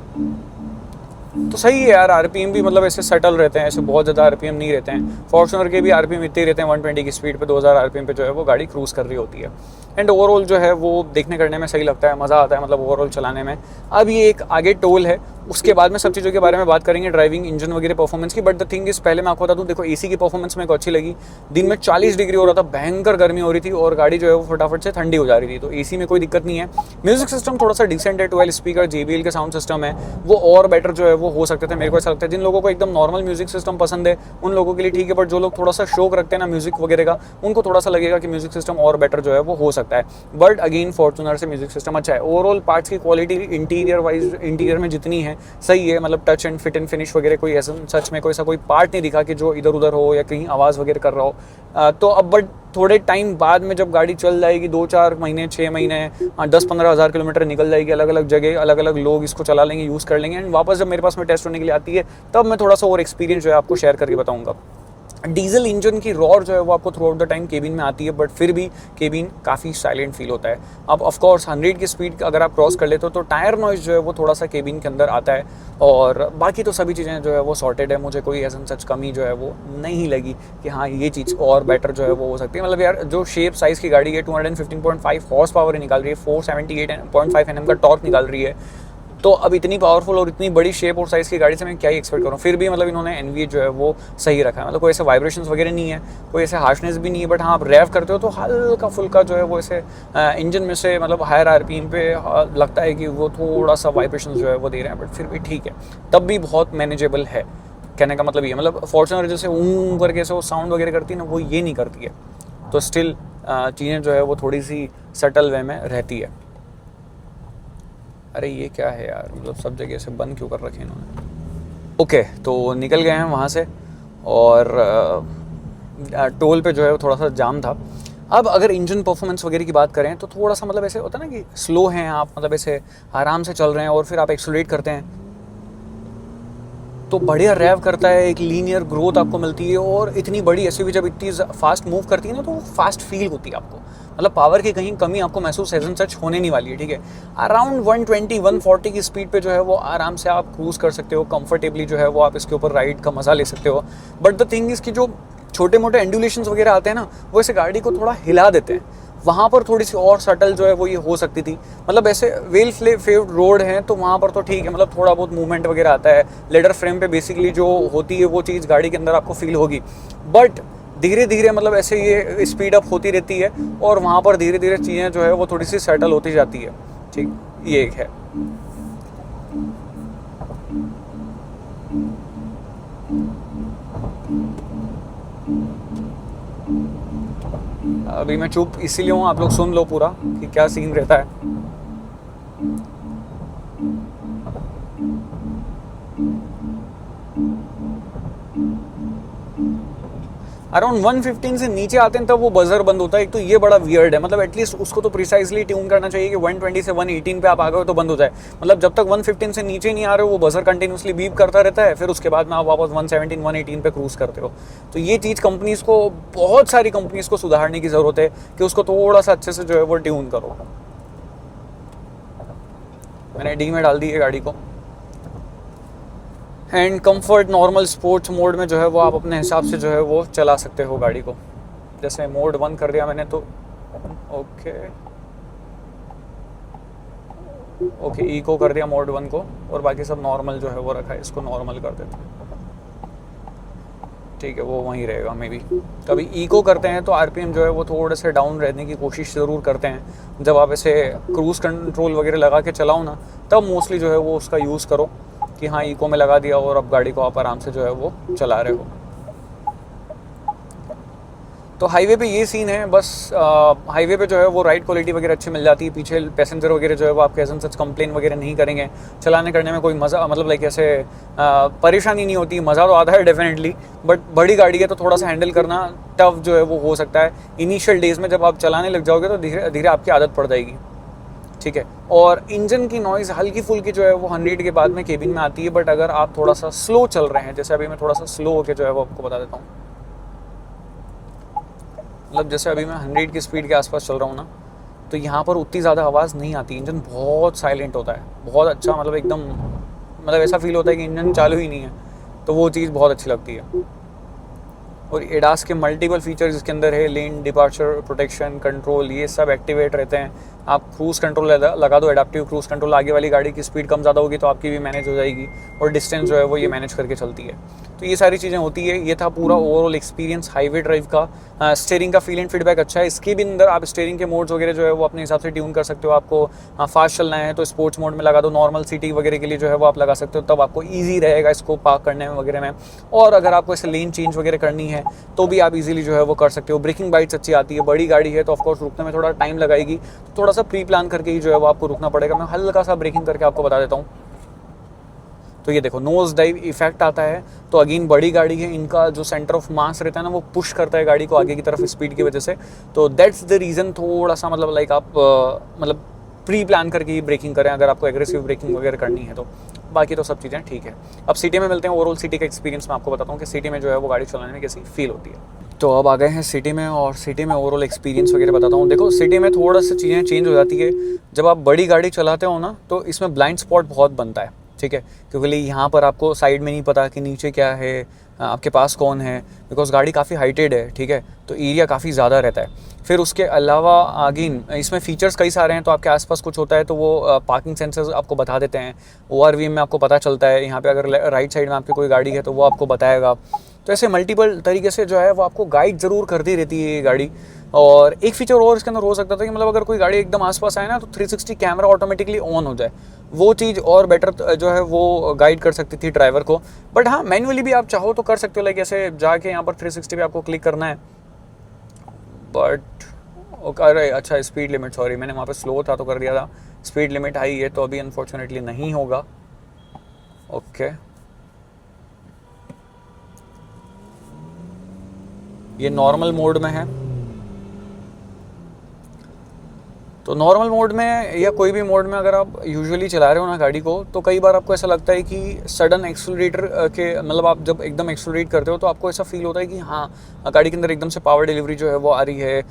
A: तो सही है यार, आरपीएम भी मतलब ऐसे सेटल रहते हैं, ऐसे बहुत ज़्यादा आरपीएम नहीं रहते हैं। फॉर्च्यूनर के भी आरपीएम इतने ही रहते हैं, 120 की स्पीड पे 2000 आरपीएम पे जो है वो गाड़ी क्रूज़ कर रही होती है। एंड ओवरऑल जो है वो देखने करने में सही लगता है, मज़ा आता है मतलब ओवरऑल चलाने में। अब ये एक आगे टोल है, उसके बाद में सब चीज़ों के बारे में बात करेंगे, ड्राइविंग, इंजन वगैरह परफॉर्मेंस की। बट द थिंग इज, पहले मैं आपको बता दूँ, देखो एसी की परफॉर्मेंस मेरे को अच्छी लगी। दिन में 40 डिग्री हो रहा था, भयंकर गर्मी हो रही थी और गाड़ी जो है वो फटाफट से ठंडी हो जा रही थी, तो एसी में कोई दिक्कत नहीं है। म्यूजिक सिस्टम थोड़ा सा डिसेंट है, 12 स्पीकर JBL के साउंड सिस्टम है, वो और बेटर जो है वो हो सकते थे, मेरे को ऐसा लगता है। जिन लोगों को एकदम नॉर्मल म्यूजिक सिस्टम पसंद है उन लोगों के लिए ठीक है, बट जो लोग थोड़ा सा शौक रखते हैं ना म्यूजिक वगैरह का, उनको थोड़ा सा लगेगा कि म्यूजिक सिस्टम और बेटर जो है वो हो सकता है। बट अगेन फॉर्च्यूनर से म्यूजिक सिस्टम अच्छा है। ओवरऑल पार्ट्स की क्वालिटी इंटीरियर वाइज, इंटीरियर में जितनी है सही है, मतलब touch and fit and finish वगैरह कोई ऐसा सच में कोई ऐसा कोई पार्ट नहीं दिखा कि जो इधर उधर हो या कहीं आवाज़ वगैरह कर रहा हो। तो अब बट थोड़े टाइम बाद में जब गाड़ी चल जाएगी, 2-4 महीने 6 महीने 10-15 हज़ार किलोमीटर निकल जाएगी, अलग अलग जगह अलग अलग लोग इसको चला लेंगे, यूज़ कर लेंगे, एंड वापस जब मेरे पास में टेस्ट होने के लिए आती है तब मैं थोड़ा सा और एक्सपीरियंस जो है आपको शेयर करके बताऊंगा। डीजल इंजन की रॉर जो है वो आपको through out the time cabin में आती है, बट फिर भी केबिन काफ़ी साइलेंट फील होता है। अब ऑफ कोर्स 100 की स्पीड अगर आप क्रॉस कर लेते हो तो टायर नॉइज जो है वो थोड़ा सा केबिन के अंदर आता है, और बाकी तो सभी चीज़ें जो है वो सॉर्टेड है। मुझे कोई ऐसा सच कमी जो है वो नहीं लगी कि हाँ ये चीज़ और बेटर जो है वो हो सकती है। मतलब यार जो शेप साइज़ की गाड़ी है 215.5 हॉर्स पावर निकाल रही है, 478.5 Nm का टॉर्क निकाल रही है, तो अब इतनी पावरफुल और इतनी बड़ी शेप और साइज़ की गाड़ी से मैं क्या ही एक्सपेक्ट करूँ। फिर भी मतलब इन्होंने NVH जो है वो सही रखा है, मतलब कोई ऐसे वाइब्रेशंस वगैरह नहीं है, कोई ऐसे हार्शनेस भी नहीं है। बट हाँ, आप रैव करते हो तो हल्का फुल्का जो है वो ऐसे इंजन में से मतलब हायर RPM पे लगता है कि वो थोड़ा सा वाइब्रेशन जो है वो दे रहे हैं, बट फिर भी ठीक है, तब भी बहुत मैनेजेबल है। कहने का मतलब ये, मतलब फॉर्च्यूनर जैसे ऊँ करके से वो साउंड वगैरह करती है ना, वो ये नहीं करती है, तो स्टिल चीज़ें जो है वो थोड़ी सी सटल वे में रहती है। अरे ये क्या है यार, मतलब सब जगह से बंद क्यों कर रखे इन्होंने। ओके, तो निकल गए हैं वहाँ से, और टोल पे जो है वो थोड़ा सा जाम था। अब अगर इंजन परफॉर्मेंस वगैरह की बात करें तो थोड़ा सा मतलब ऐसे होता है ना कि स्लो हैं आप, मतलब ऐसे आराम से चल रहे हैं और फिर आप एक्सेलरेट करते हैं तो बढ़िया रैव करता है, एक लीनियर ग्रोथ आपको मिलती है। और इतनी बड़ी एसयूवी जब इतनी फास्ट मूव करती है ना तो फास्ट फील होती है आपको, मतलब पावर की कहीं कमी आपको महसूस एज एन सच होने नहीं वाली है, ठीक है। अराउंड 120-140 की स्पीड पे जो है वो आराम से आप क्रूज़ कर सकते हो, कंफर्टेबली जो है वो आप इसके ऊपर राइड का मज़ा ले सकते हो। बट द थिंग इसकी जो छोटे मोटे एंडुलेशंस वगैरह आते हैं ना, वो ऐसे गाड़ी को थोड़ा हिला देते हैं, वहाँ पर थोड़ी सी और सटल जो है वो ये हो सकती थी। मतलब ऐसे वेल फेव्ड रोड हैं तो वहाँ पर तो ठीक है, मतलब थोड़ा बहुत मूवमेंट वगैरह आता है, लेडर फ्रेम पे बेसिकली जो होती है वो चीज़ गाड़ी के अंदर आपको फील होगी। बट धीरे धीरे मतलब ऐसे ये स्पीड अप होती रहती है और वहाँ पर धीरे धीरे चीज़ें जो है वो थोड़ी सी सेटल होती जाती है, ठीक, ये एक है। अभी मैं चुप इसीलिए हूँ, आप लोग सुन लो पूरा कि क्या सीन रहता है। अराउंड 115 से नीचे आते हैं तब वो बजर बंद होता है। एक तो ये बड़ा वियर्ड है, मतलब एटलीस्ट उसको तो प्रिसाइजली ट्यून करना चाहिए कि 120 से 118 पे आप आ गए तो बंद हो जाए। मतलब जब तक 115 से नीचे नहीं आ रहे हो वो बजर कंटिन्यूसली बीप करता रहता है, फिर उसके बाद में आप वापस 117 118 पे क्रूज करते हो। तो ये चीज़ कंपनीज़ को, बहुत सारी कंपनीज़ को सुधारने की ज़रूरत है कि उसको थोड़ा सा अच्छे से जो है वो ट्यून करो। मैंने डी में डाल दी है गाड़ी को, and comfort normal sports mode में जो है वो आप अपने हिसाब से जो है वो चला सकते हो गाड़ी को। जैसे मोड 1 कर दिया मैंने तो ओके इको कर दिया मोड 1 को, और बाकी सब नॉर्मल जो है वो रखा है, इसको नॉर्मल कर देते हैं, ठीक है, वो वहीं रहेगा। मे बी कभी इको करते हैं तो आरपीएम जो है वो थोड़े से डाउन रहने की कोशिश ज़रूर करते हैं। जब आप ऐसे क्रूज़ कंट्रोल वगैरह लगा के चलाओ ना, तब मोस्टली जो है वो उसका यूज़ करो कि हाँ इको में लगा दिया और अब गाड़ी को आप आराम से जो है वो चला रहे हो। तो हाईवे पे ये सीन है बस। हाईवे पे जो है वो राइड क्वालिटी वगैरह अच्छी मिल जाती है, पीछे पैसेंजर वगैरह जो है वो आपके ऐसा सच कंप्लेन वगैरह नहीं करेंगे, चलाने करने में कोई मज़ा, मतलब लाइक ऐसे परेशानी नहीं होती। मज़ा तो आता है डेफिनेटली, बट बड़ी गाड़ी है तो थोड़ा सा हैंडल करना टफ जो है वो हो सकता है। इनिशियल डेज़ में जब आप चलाने लग जाओगे तो धीरे धीरे आपकी आदत पड़ जाएगी। ठीक है। और इंजन की नॉइज़ हल्की फुल्की जो है वो 100 के बाद में केबिन में आती है, बट अगर आप थोड़ा सा स्लो चल रहे हैं, जैसे अभी मैं थोड़ा सा स्लो होकर जो है वो आपको बता देता हूँ, मतलब जैसे अभी मैं 100 की स्पीड के आसपास चल रहा हूँ ना, तो यहाँ पर उतनी ज़्यादा आवाज़ नहीं आती, इंजन बहुत साइलेंट होता है, बहुत अच्छा, मतलब एकदम, मतलब ऐसा फील होता है कि इंजन चालू ही नहीं है, तो वो चीज़ बहुत अच्छी लगती है। और एडास के मल्टीपल फीचर्स इसके अंदर है, लेन डिपार्चर प्रोटेक्शन कंट्रोल, ये सब एक्टिवेट रहते हैं। आप क्रूज़ कंट्रोल लगा दो, एडाप्टिव क्रूज़ कंट्रोल, आगे वाली गाड़ी की स्पीड कम ज़्यादा होगी तो आपकी भी मैनेज हो जाएगी, और डिस्टेंस जो है वो ये मैनेज करके चलती है। तो ये सारी चीज़ें होती है। ये था पूरा ओवरऑल एक्सपीरियंस हाईवे ड्राइव का। स्टीयरिंग का फील एंड फीडबैक अच्छा है। इसके भी अंदर आप स्टीयरिंग के मोड्स वगैरह जो है वो अपने हिसाब से ट्यून कर सकते हो। आपको फास्ट चलना है तो स्पोर्ट्स मोड में लगा दो, नॉर्मल सिटी वगैरह के लिए जो है वो आप लगा सकते हो, तब आपको ईजी रहेगा इसको पार्क करने में वगैरह में। और अगर आपको ऐसे लेन चेंज वगैरह करनी है तो भी आप इजीली जो है वो कर सकते हो। ब्रेकिंग बाइट्स अच्छी आती है, बड़ी गाड़ी है तो ऑफकोर्स रुकने में थोड़ा टाइम लगाएगी, तो थोड़ा सा प्री प्लान करके ही जो है वो आपको रुकना पड़ेगा। मैं हल्का सा ब्रेकिंग करके आपको बता देता हूँ। तो ये देखो नोज डाइव इफेक्ट आता है, तो अगेन बड़ी गाड़ी है, इनका जो सेंटर ऑफ मास रहता है ना वो पुश करता है गाड़ी को आगे की तरफ स्पीड की वजह से। तो दैट्स द रीज़न थोड़ा सा मतलब लाइक आप मतलब प्री प्लान करके ही ब्रेकिंग करें अगर आपको एग्रेसिव ब्रेकिंग वगैरह करनी है तो। बाकी तो सब चीज़ें ठीक है। अब सिटी में मिलते हैं, ओवरऑल सिटी का एक्सपीरियंस मैं आपको बताता हूँ कि सिटी में जो है वो गाड़ी चलाने में कैसी फील होती है। तो अब आ गए हैं सिटी में, और सिटी में ओवरऑल एक्सपीरियंस वगैरह बताता हूँ। देखो सिटी में थोड़ा सा चीज़ें चेंज हो जाती है। जब आप बड़ी गाड़ी चलाते हो ना तो इसमें ब्लाइंड स्पॉट बहुत बनता है, ठीक है, क्योंकि यहाँ पर आपको साइड में नहीं पता कि नीचे क्या है, आपके पास कौन है, बिकॉज गाड़ी काफ़ी हाइटेड है, ठीक है, तो एरिया काफ़ी ज़्यादा रहता है। फिर उसके अलावा अगेन इसमें फीचर्स कई सारे हैं, तो आपके आसपास कुछ होता है तो वो पार्किंग सेंसर्स आपको बता देते हैं। ORVM में आपको पता चलता है, यहाँ पे अगर राइट साइड में आपकी कोई गाड़ी है तो वो आपको बताएगा। तो ऐसे मल्टीपल तरीके से जो है वो आपको गाइड ज़रूर करती रहती है ये गाड़ी। और एक फीचर और इसके अंदर हो सकता था कि मतलब अगर कोई गाड़ी एकदम आसपास आए ना तो 360 कैमरा ऑटोमेटिकली ऑन हो जाए, वो चीज़ और बेटर जो है वो गाइड कर सकती थी ड्राइवर को। बट हाँ, मैन्युअली भी आप चाहो तो कर सकते हो, लाइक ऐसे जाके यहाँ पर 360 पे आपको क्लिक करना है। बट अरे अच्छा, स्पीड लिमिट, सॉरी मैंने वहाँ पे स्लो था तो कर दिया था, स्पीड लिमिट हाई है तो अभी अनफॉर्चुनेटली नहीं होगा। ओके, ये नॉर्मल मोड में है। तो नॉर्मल मोड में या कोई भी मोड में अगर आप यूजुअली चला रहे हो ना गाड़ी को, तो कई बार आपको ऐसा लगता है कि सडन एक्सेलरेटर के मतलब आप जब एकदम एक्सेलरेट करते हो तो आपको ऐसा फील होता है कि हाँ गाड़ी के अंदर एकदम से पावर डिलीवरी जो है वो आ रही है।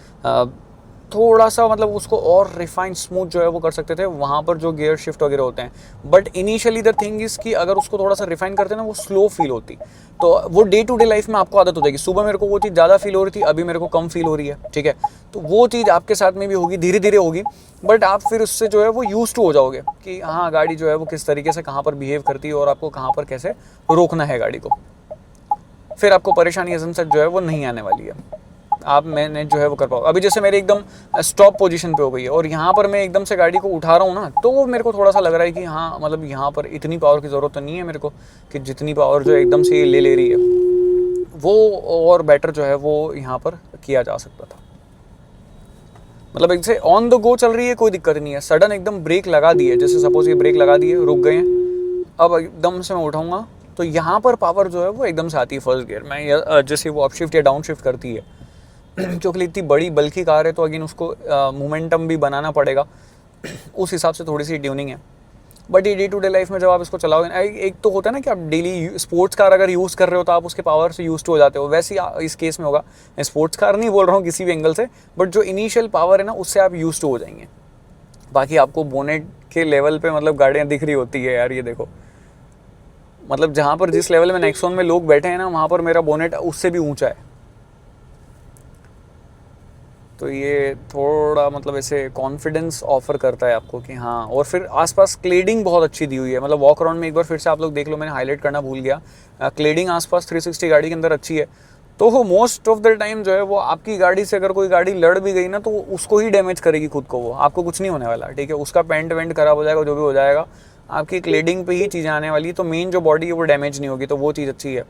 A: थोड़ा सा मतलब उसको और रिफाइंड स्मूथ जो है वो कर सकते थे वहाँ पर जो गियर शिफ्ट वगैरह होते हैं। But initially the thing is कि अगर उसको थोड़ा सा रिफाइन करते ना वो स्लो फील होती, तो वो डे टू डे लाइफ में आपको आदत हो जाएगी। सुबह मेरे को वो चीज़ ज़्यादा फील हो रही थी, अभी मेरे को कम फील हो रही है, ठीक है। तो वो चीज़ आपके साथ में भी होगी, धीरे धीरे होगी, बट आप फिर उससे जो है वो यूज टू हो जाओगे कि हाँ गाड़ी जो है वो किस तरीके से कहाँ पर बिहेव करती है और आपको कहाँ पर कैसे रोकना है गाड़ी को। फिर आपको परेशानी एज़न से जो है वो नहीं आने वाली है, आप मैंने जो है वो कर पाओ। अभी जैसे मेरे एकदम स्टॉप पोजीशन पे हो गई है और यहाँ पर मैं एकदम से गाड़ी को उठा रहा हूँ ना, तो वो मेरे को थोड़ा सा लग रहा है कि हाँ मतलब यहाँ पर इतनी पावर की ज़रूरत तो नहीं है मेरे को कि जितनी पावर जो एकदम से ये ले रही है, वो और बेटर जो है वो यहाँ पर किया जा सकता था। मतलब जैसे ऑन द गो चल रही है कोई दिक्कत नहीं है, सडन एकदम ब्रेक लगा दी है, जैसे सपोज ये ब्रेक लगा दिए, रुक गए हैं, अब एकदम से मैं उठाऊंगा तो यहाँ पर पावर जो है वो एकदम से आती है फर्स्ट गियर में, जैसे वो अप शिफ्ट या डाउन शिफ्ट करती है। क्योंकि इतनी बड़ी बल्कि कार है तो अगेन उसको मोमेंटम भी बनाना पड़ेगा, उस हिसाब से थोड़ी सी ट्यूनिंग है। बट ये डे टू डे लाइफ में जब आप इसको चलाओगे ना, एक तो होता है ना कि आप डेली स्पोर्ट्स कार अगर यूज़ कर रहे हो तो आप उसके पावर से यूज टू हो जाते हो, वैसे ही इस केस में होगा। मैं स्पोर्ट्स कार नहीं बोल रहा हूँ किसी भी एंगल से, बट जो इनिशियल पावर है ना उससे आप यूज टू हो जाएंगे। बाकी आपको बोनेट के लेवल पे मतलब गाड़ियाँ दिख रही होती है यार, ये देखो, मतलब जहाँ पर जिस लेवल में नेक्सॉन में लोग बैठे हैं ना वहाँ पर मेरा बोनेट उससे भी ऊँचा है। तो ये थोड़ा मतलब ऐसे कॉन्फिडेंस ऑफर करता है आपको कि हाँ। और फिर आसपास क्लेडिंग बहुत अच्छी दी हुई है, मतलब वॉक अराउंड में एक बार फिर से आप लोग देख लो, मैंने हाईलाइट करना भूल गया, क्लेडिंग आसपास 360 गाड़ी के अंदर अच्छी है। तो वो मोस्ट ऑफ द टाइम जो है वो आपकी गाड़ी से अगर कोई गाड़ी लड़ भी गई ना तो उसको ही डैमेज करेगी खुद को, वो आपको कुछ नहीं होने वाला, ठीक है। उसका पेंट वेंट खराब हो जाएगा, जो भी हो जाएगा, आपकी क्लेडिंग पे ही चीज़ें आने वाली है, तो मेन जो बॉडी है वो डैमेज नहीं होगी, तो वो चीज़ अच्छी है।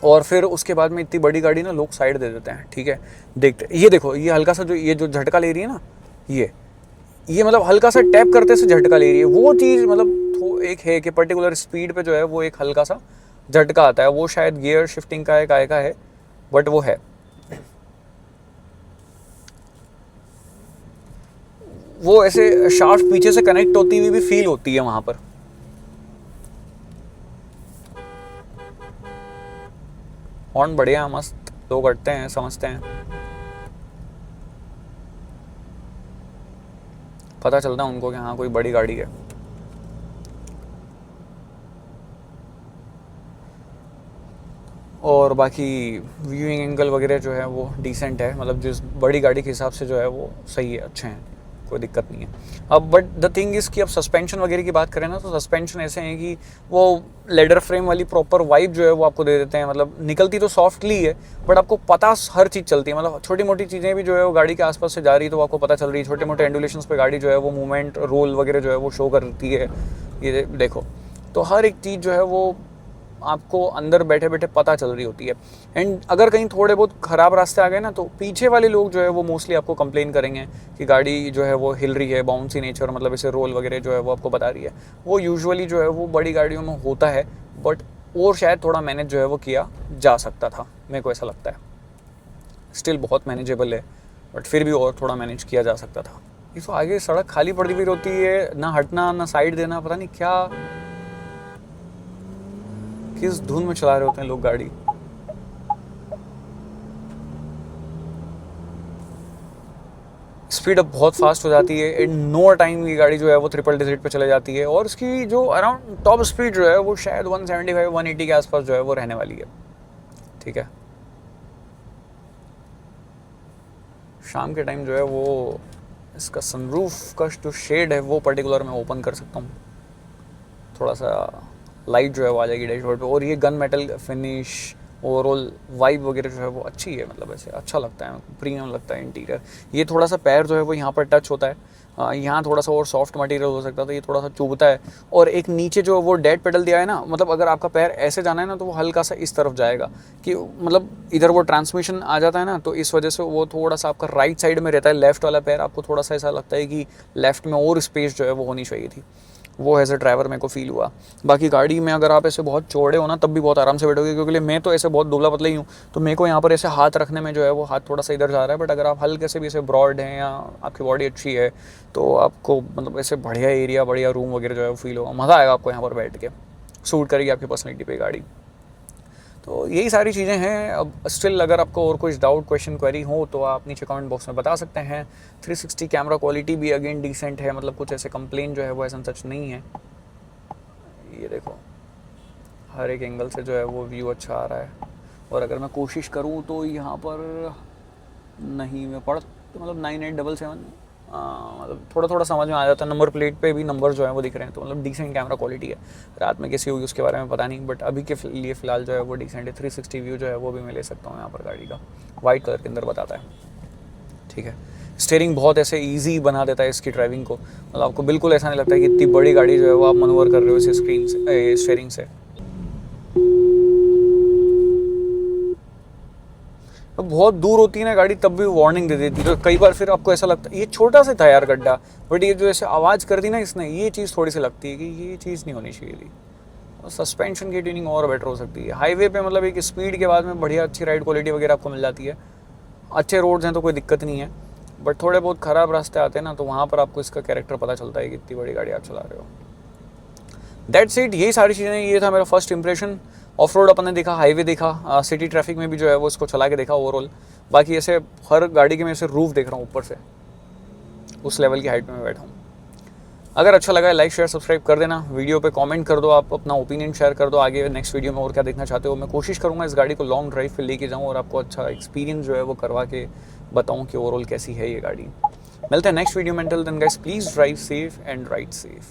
A: और फिर उसके बाद में इतनी बड़ी गाड़ी ना लोग साइड दे देते हैं, ठीक है। देखते ये देखो, ये हल्का सा ये जो झटका ले रही है ना, ये मतलब हल्का सा टैप करते से झटका ले रही है, वो चीज़ मतलब एक है कि पर्टिकुलर स्पीड पे जो है वो एक हल्का सा झटका आता है, वो शायद गियर शिफ्टिंग का है, काय का है, बट वो है। वो ऐसे शाफ्ट पीछे से कनेक्ट होती हुई भी फील होती है वहां पर। हॉर्न बढ़िया मस्त, लोग अटते हैं, समझते हैं, पता चलता है उनको कि हाँ कोई बड़ी गाड़ी है। और बाकी व्यूइंग एंगल वगैरह जो है वो डिसेंट है, मतलब जिस बड़ी गाड़ी के हिसाब से जो है वो सही है, अच्छे हैं, कोई दिक्कत नहीं है। अब बट द थिंग इज़ कि अब सस्पेंशन वगैरह की बात करें ना, तो सस्पेंशन ऐसे हैं कि वो लेडर फ्रेम वाली प्रॉपर वाइब जो है वो आपको दे देते हैं। मतलब निकलती तो सॉफ्टली है, बट आपको पता हर चीज़ चलती है। मतलब छोटी मोटी चीज़ें भी जो है वो गाड़ी के आसपास से जा रही है तो आपको पता चल रही है। छोटे मोटे एंडुलेशंस पे गाड़ी जो है वो मूवमेंट, रोल वगैरह जो है वो शो करती है। ये देखो, तो हर एक चीज़ जो है वो आपको अंदर बैठे बैठे पता चल रही होती है। एंड अगर कहीं थोड़े बहुत ख़राब रास्ते आ गए ना, तो पीछे वाले लोग जो है वो मोस्टली आपको कंप्लेन करेंगे कि गाड़ी जो है वो हिल रही है, बाउंसी नेचर, मतलब इसे रोल वगैरह जो है वो आपको बता रही है। वो यूजुअली जो है वो बड़ी गाड़ियों में होता है, बट और शायद थोड़ा मैनेज जो है वो किया जा सकता था, मेरे को ऐसा लगता है। स्टिल बहुत मैनेजेबल है, बट फिर भी और थोड़ा मैनेज किया जा सकता था। ये तो आगे सड़क खाली पड़ी हुई होती है, ना हटना ना साइड देना, पता नहीं क्या किस धुन में चला रहे होते हैं लोग गाड़ी। स्पीड अप बहुत फास्ट हो जाती है, इन नो टाइम ये गाड़ी जो है वो ट्रिपल डिजिट पे चले जाती है। और इसकी जो अराउंड टॉप स्पीड जो है वो शायद 175-180 के आसपास जो है वो रहने वाली है। ठीक है, शाम के टाइम जो है वो इसका सनरूफ का जो शेड है वो पर्टिकुलर मैं ओपन कर सकता हूँ, थोड़ा सा लाइट जो है वो आ जाएगी डैशबोर्ड पे। और ये gun metal finish, overall vibe वगैरह जो है वो अच्छी है, मतलब ऐसे अच्छा लगता है, प्रीमियम लगता है इंटीरियर। ये थोड़ा सा पैर जो है वो यहाँ पर टच होता है, यहाँ थोड़ा सा और सॉफ्ट मटेरियल हो सकता था, ये थोड़ा सा चुभता है। और एक नीचे जो वो डेड पेडल दिया है ना, मतलब अगर आपका पैर ऐसे जाना है ना तो वो हल्का सा इस तरफ जाएगा, कि मतलब इधर वो ट्रांसमिशन आ जाता है ना, तो इस वजह से वो थोड़ा सा आपका राइट साइड में रहता है। लेफ्ट वाला पैर आपको थोड़ा सा ऐसा लगता है कि लेफ्ट में और स्पेस जो है वो होनी चाहिए थी। वो एज अ ड्राइवर मेरे को फील हुआ। बाकी गाड़ी में अगर आप ऐसे बहुत चौड़े हो ना तब भी बहुत आराम से बैठोगे, क्योंकि मैं तो ऐसे बहुत दुबला पतला ही हूँ, तो मेरे को यहाँ पर ऐसे हाथ रखने में जो है वो हाथ थोड़ा सा इधर जा रहा है। बट अगर आप हल्के से भी ऐसे ब्रॉड हैं या आपकी बॉडी अच्छी है तो आपको मतलब ऐसे बढ़िया एरिया, बढ़िया रूम वगैरह जो है वो फील होगा, मज़ा आएगा आपको यहाँ पर बैठ के, सूट करेगी आपकी पर्सनैलिटी पे गाड़ी। तो यही सारी चीज़ें हैं। अब स्टिल अगर आपको और कुछ डाउट, क्वेश्चन, क्वेरी हो तो आप नीचे कमेंट बॉक्स में बता सकते हैं। 360 कैमरा क्वालिटी भी अगेन डिसेंट है, मतलब कुछ ऐसे कंप्लेन जो है वो ऐसा सच नहीं है। ये देखो, हर एक एंगल से जो है वो व्यू अच्छा आ रहा है। और अगर मैं कोशिश करूँ तो यहाँ पर नहीं मैं पढ़, तो मतलब 9877, मतलब थोड़ा थोड़ा समझ में आ जाता है। नंबर प्लेट पे भी नंबर जो है वो दिख रहे हैं, तो मतलब डिसेंट कैमरा क्वालिटी है। रात में कैसी होगी उसके बारे में पता नहीं, बट अभी के लिए फ़िलहाल जो है वो डिसेंट है। 360 व्यू जो है वो भी मैं ले सकता हूँ यहाँ पर गाड़ी का, वाइट कलर के अंदर बताता है। ठीक है, स्टीयरिंग बहुत ऐसे इजी बना देता है इसकी ड्राइविंग को, मतलब आपको बिल्कुल ऐसा नहीं लगता है कि इतनी बड़ी गाड़ी जो है वो आप मनूवर कर रहे हो इस स्क्रीन से, स्टीयरिंग से। तो बहुत दूर होती है ना गाड़ी तब भी वार्निंग दे देती है, तो कई बार फिर आपको ऐसा लगता है ये छोटा सा था यार गड्ढा, बट ये जो ऐसे आवाज़ कर दी ना इसने, ये चीज़ थोड़ी सी लगती है कि ये चीज़ नहीं होनी चाहिए थी। और सस्पेंशन की ट्यूनिंग और बेटर हो सकती है। हाईवे पे मतलब एक स्पीड के बाद में बढ़िया अच्छी राइड क्वालिटी वगैरह आपको मिल जाती है। अच्छे रोड्स हैं तो कोई दिक्कत नहीं है, बट थोड़े बहुत ख़राब रास्ते आते हैं ना, तो वहाँ पर आपको इसका कैरेक्टर पता चलता है कि इतनी बड़ी गाड़ी आप चला रहे हो। दैट्स इट, यही सारी चीज़ें, ये था मेरा फर्स्ट इंप्रेशन। ऑफ रोड अपन ने देखा, हाईवे देखा, सिटी ट्रैफिक में भी जो है वो इसको चला के देखा ओवरऑल। बाकी ऐसे हर गाड़ी के मैं ऐसे रूफ देख रहा हूँ ऊपर से, उस लेवल की हाइट में मैं बैठा हूँ। अगर अच्छा लगा लाइक शेयर सब्सक्राइब कर देना, वीडियो पे कमेंट कर दो, आप अपना ओपिनियन शेयर कर दो, आगे नेक्स्ट वीडियो में और क्या देखना चाहते हो। मैं कोशिश करूँगा इस गाड़ी को लॉन्ग ड्राइव पे लेके जाऊँ और आपको अच्छा एक्सपीरियंस जो है वो करवा के बताऊँ कि ओवरऑल कैसी है ये गाड़ी। मिलते हैं नेक्स्ट वीडियो में, till then guys please drive safe and ride safe.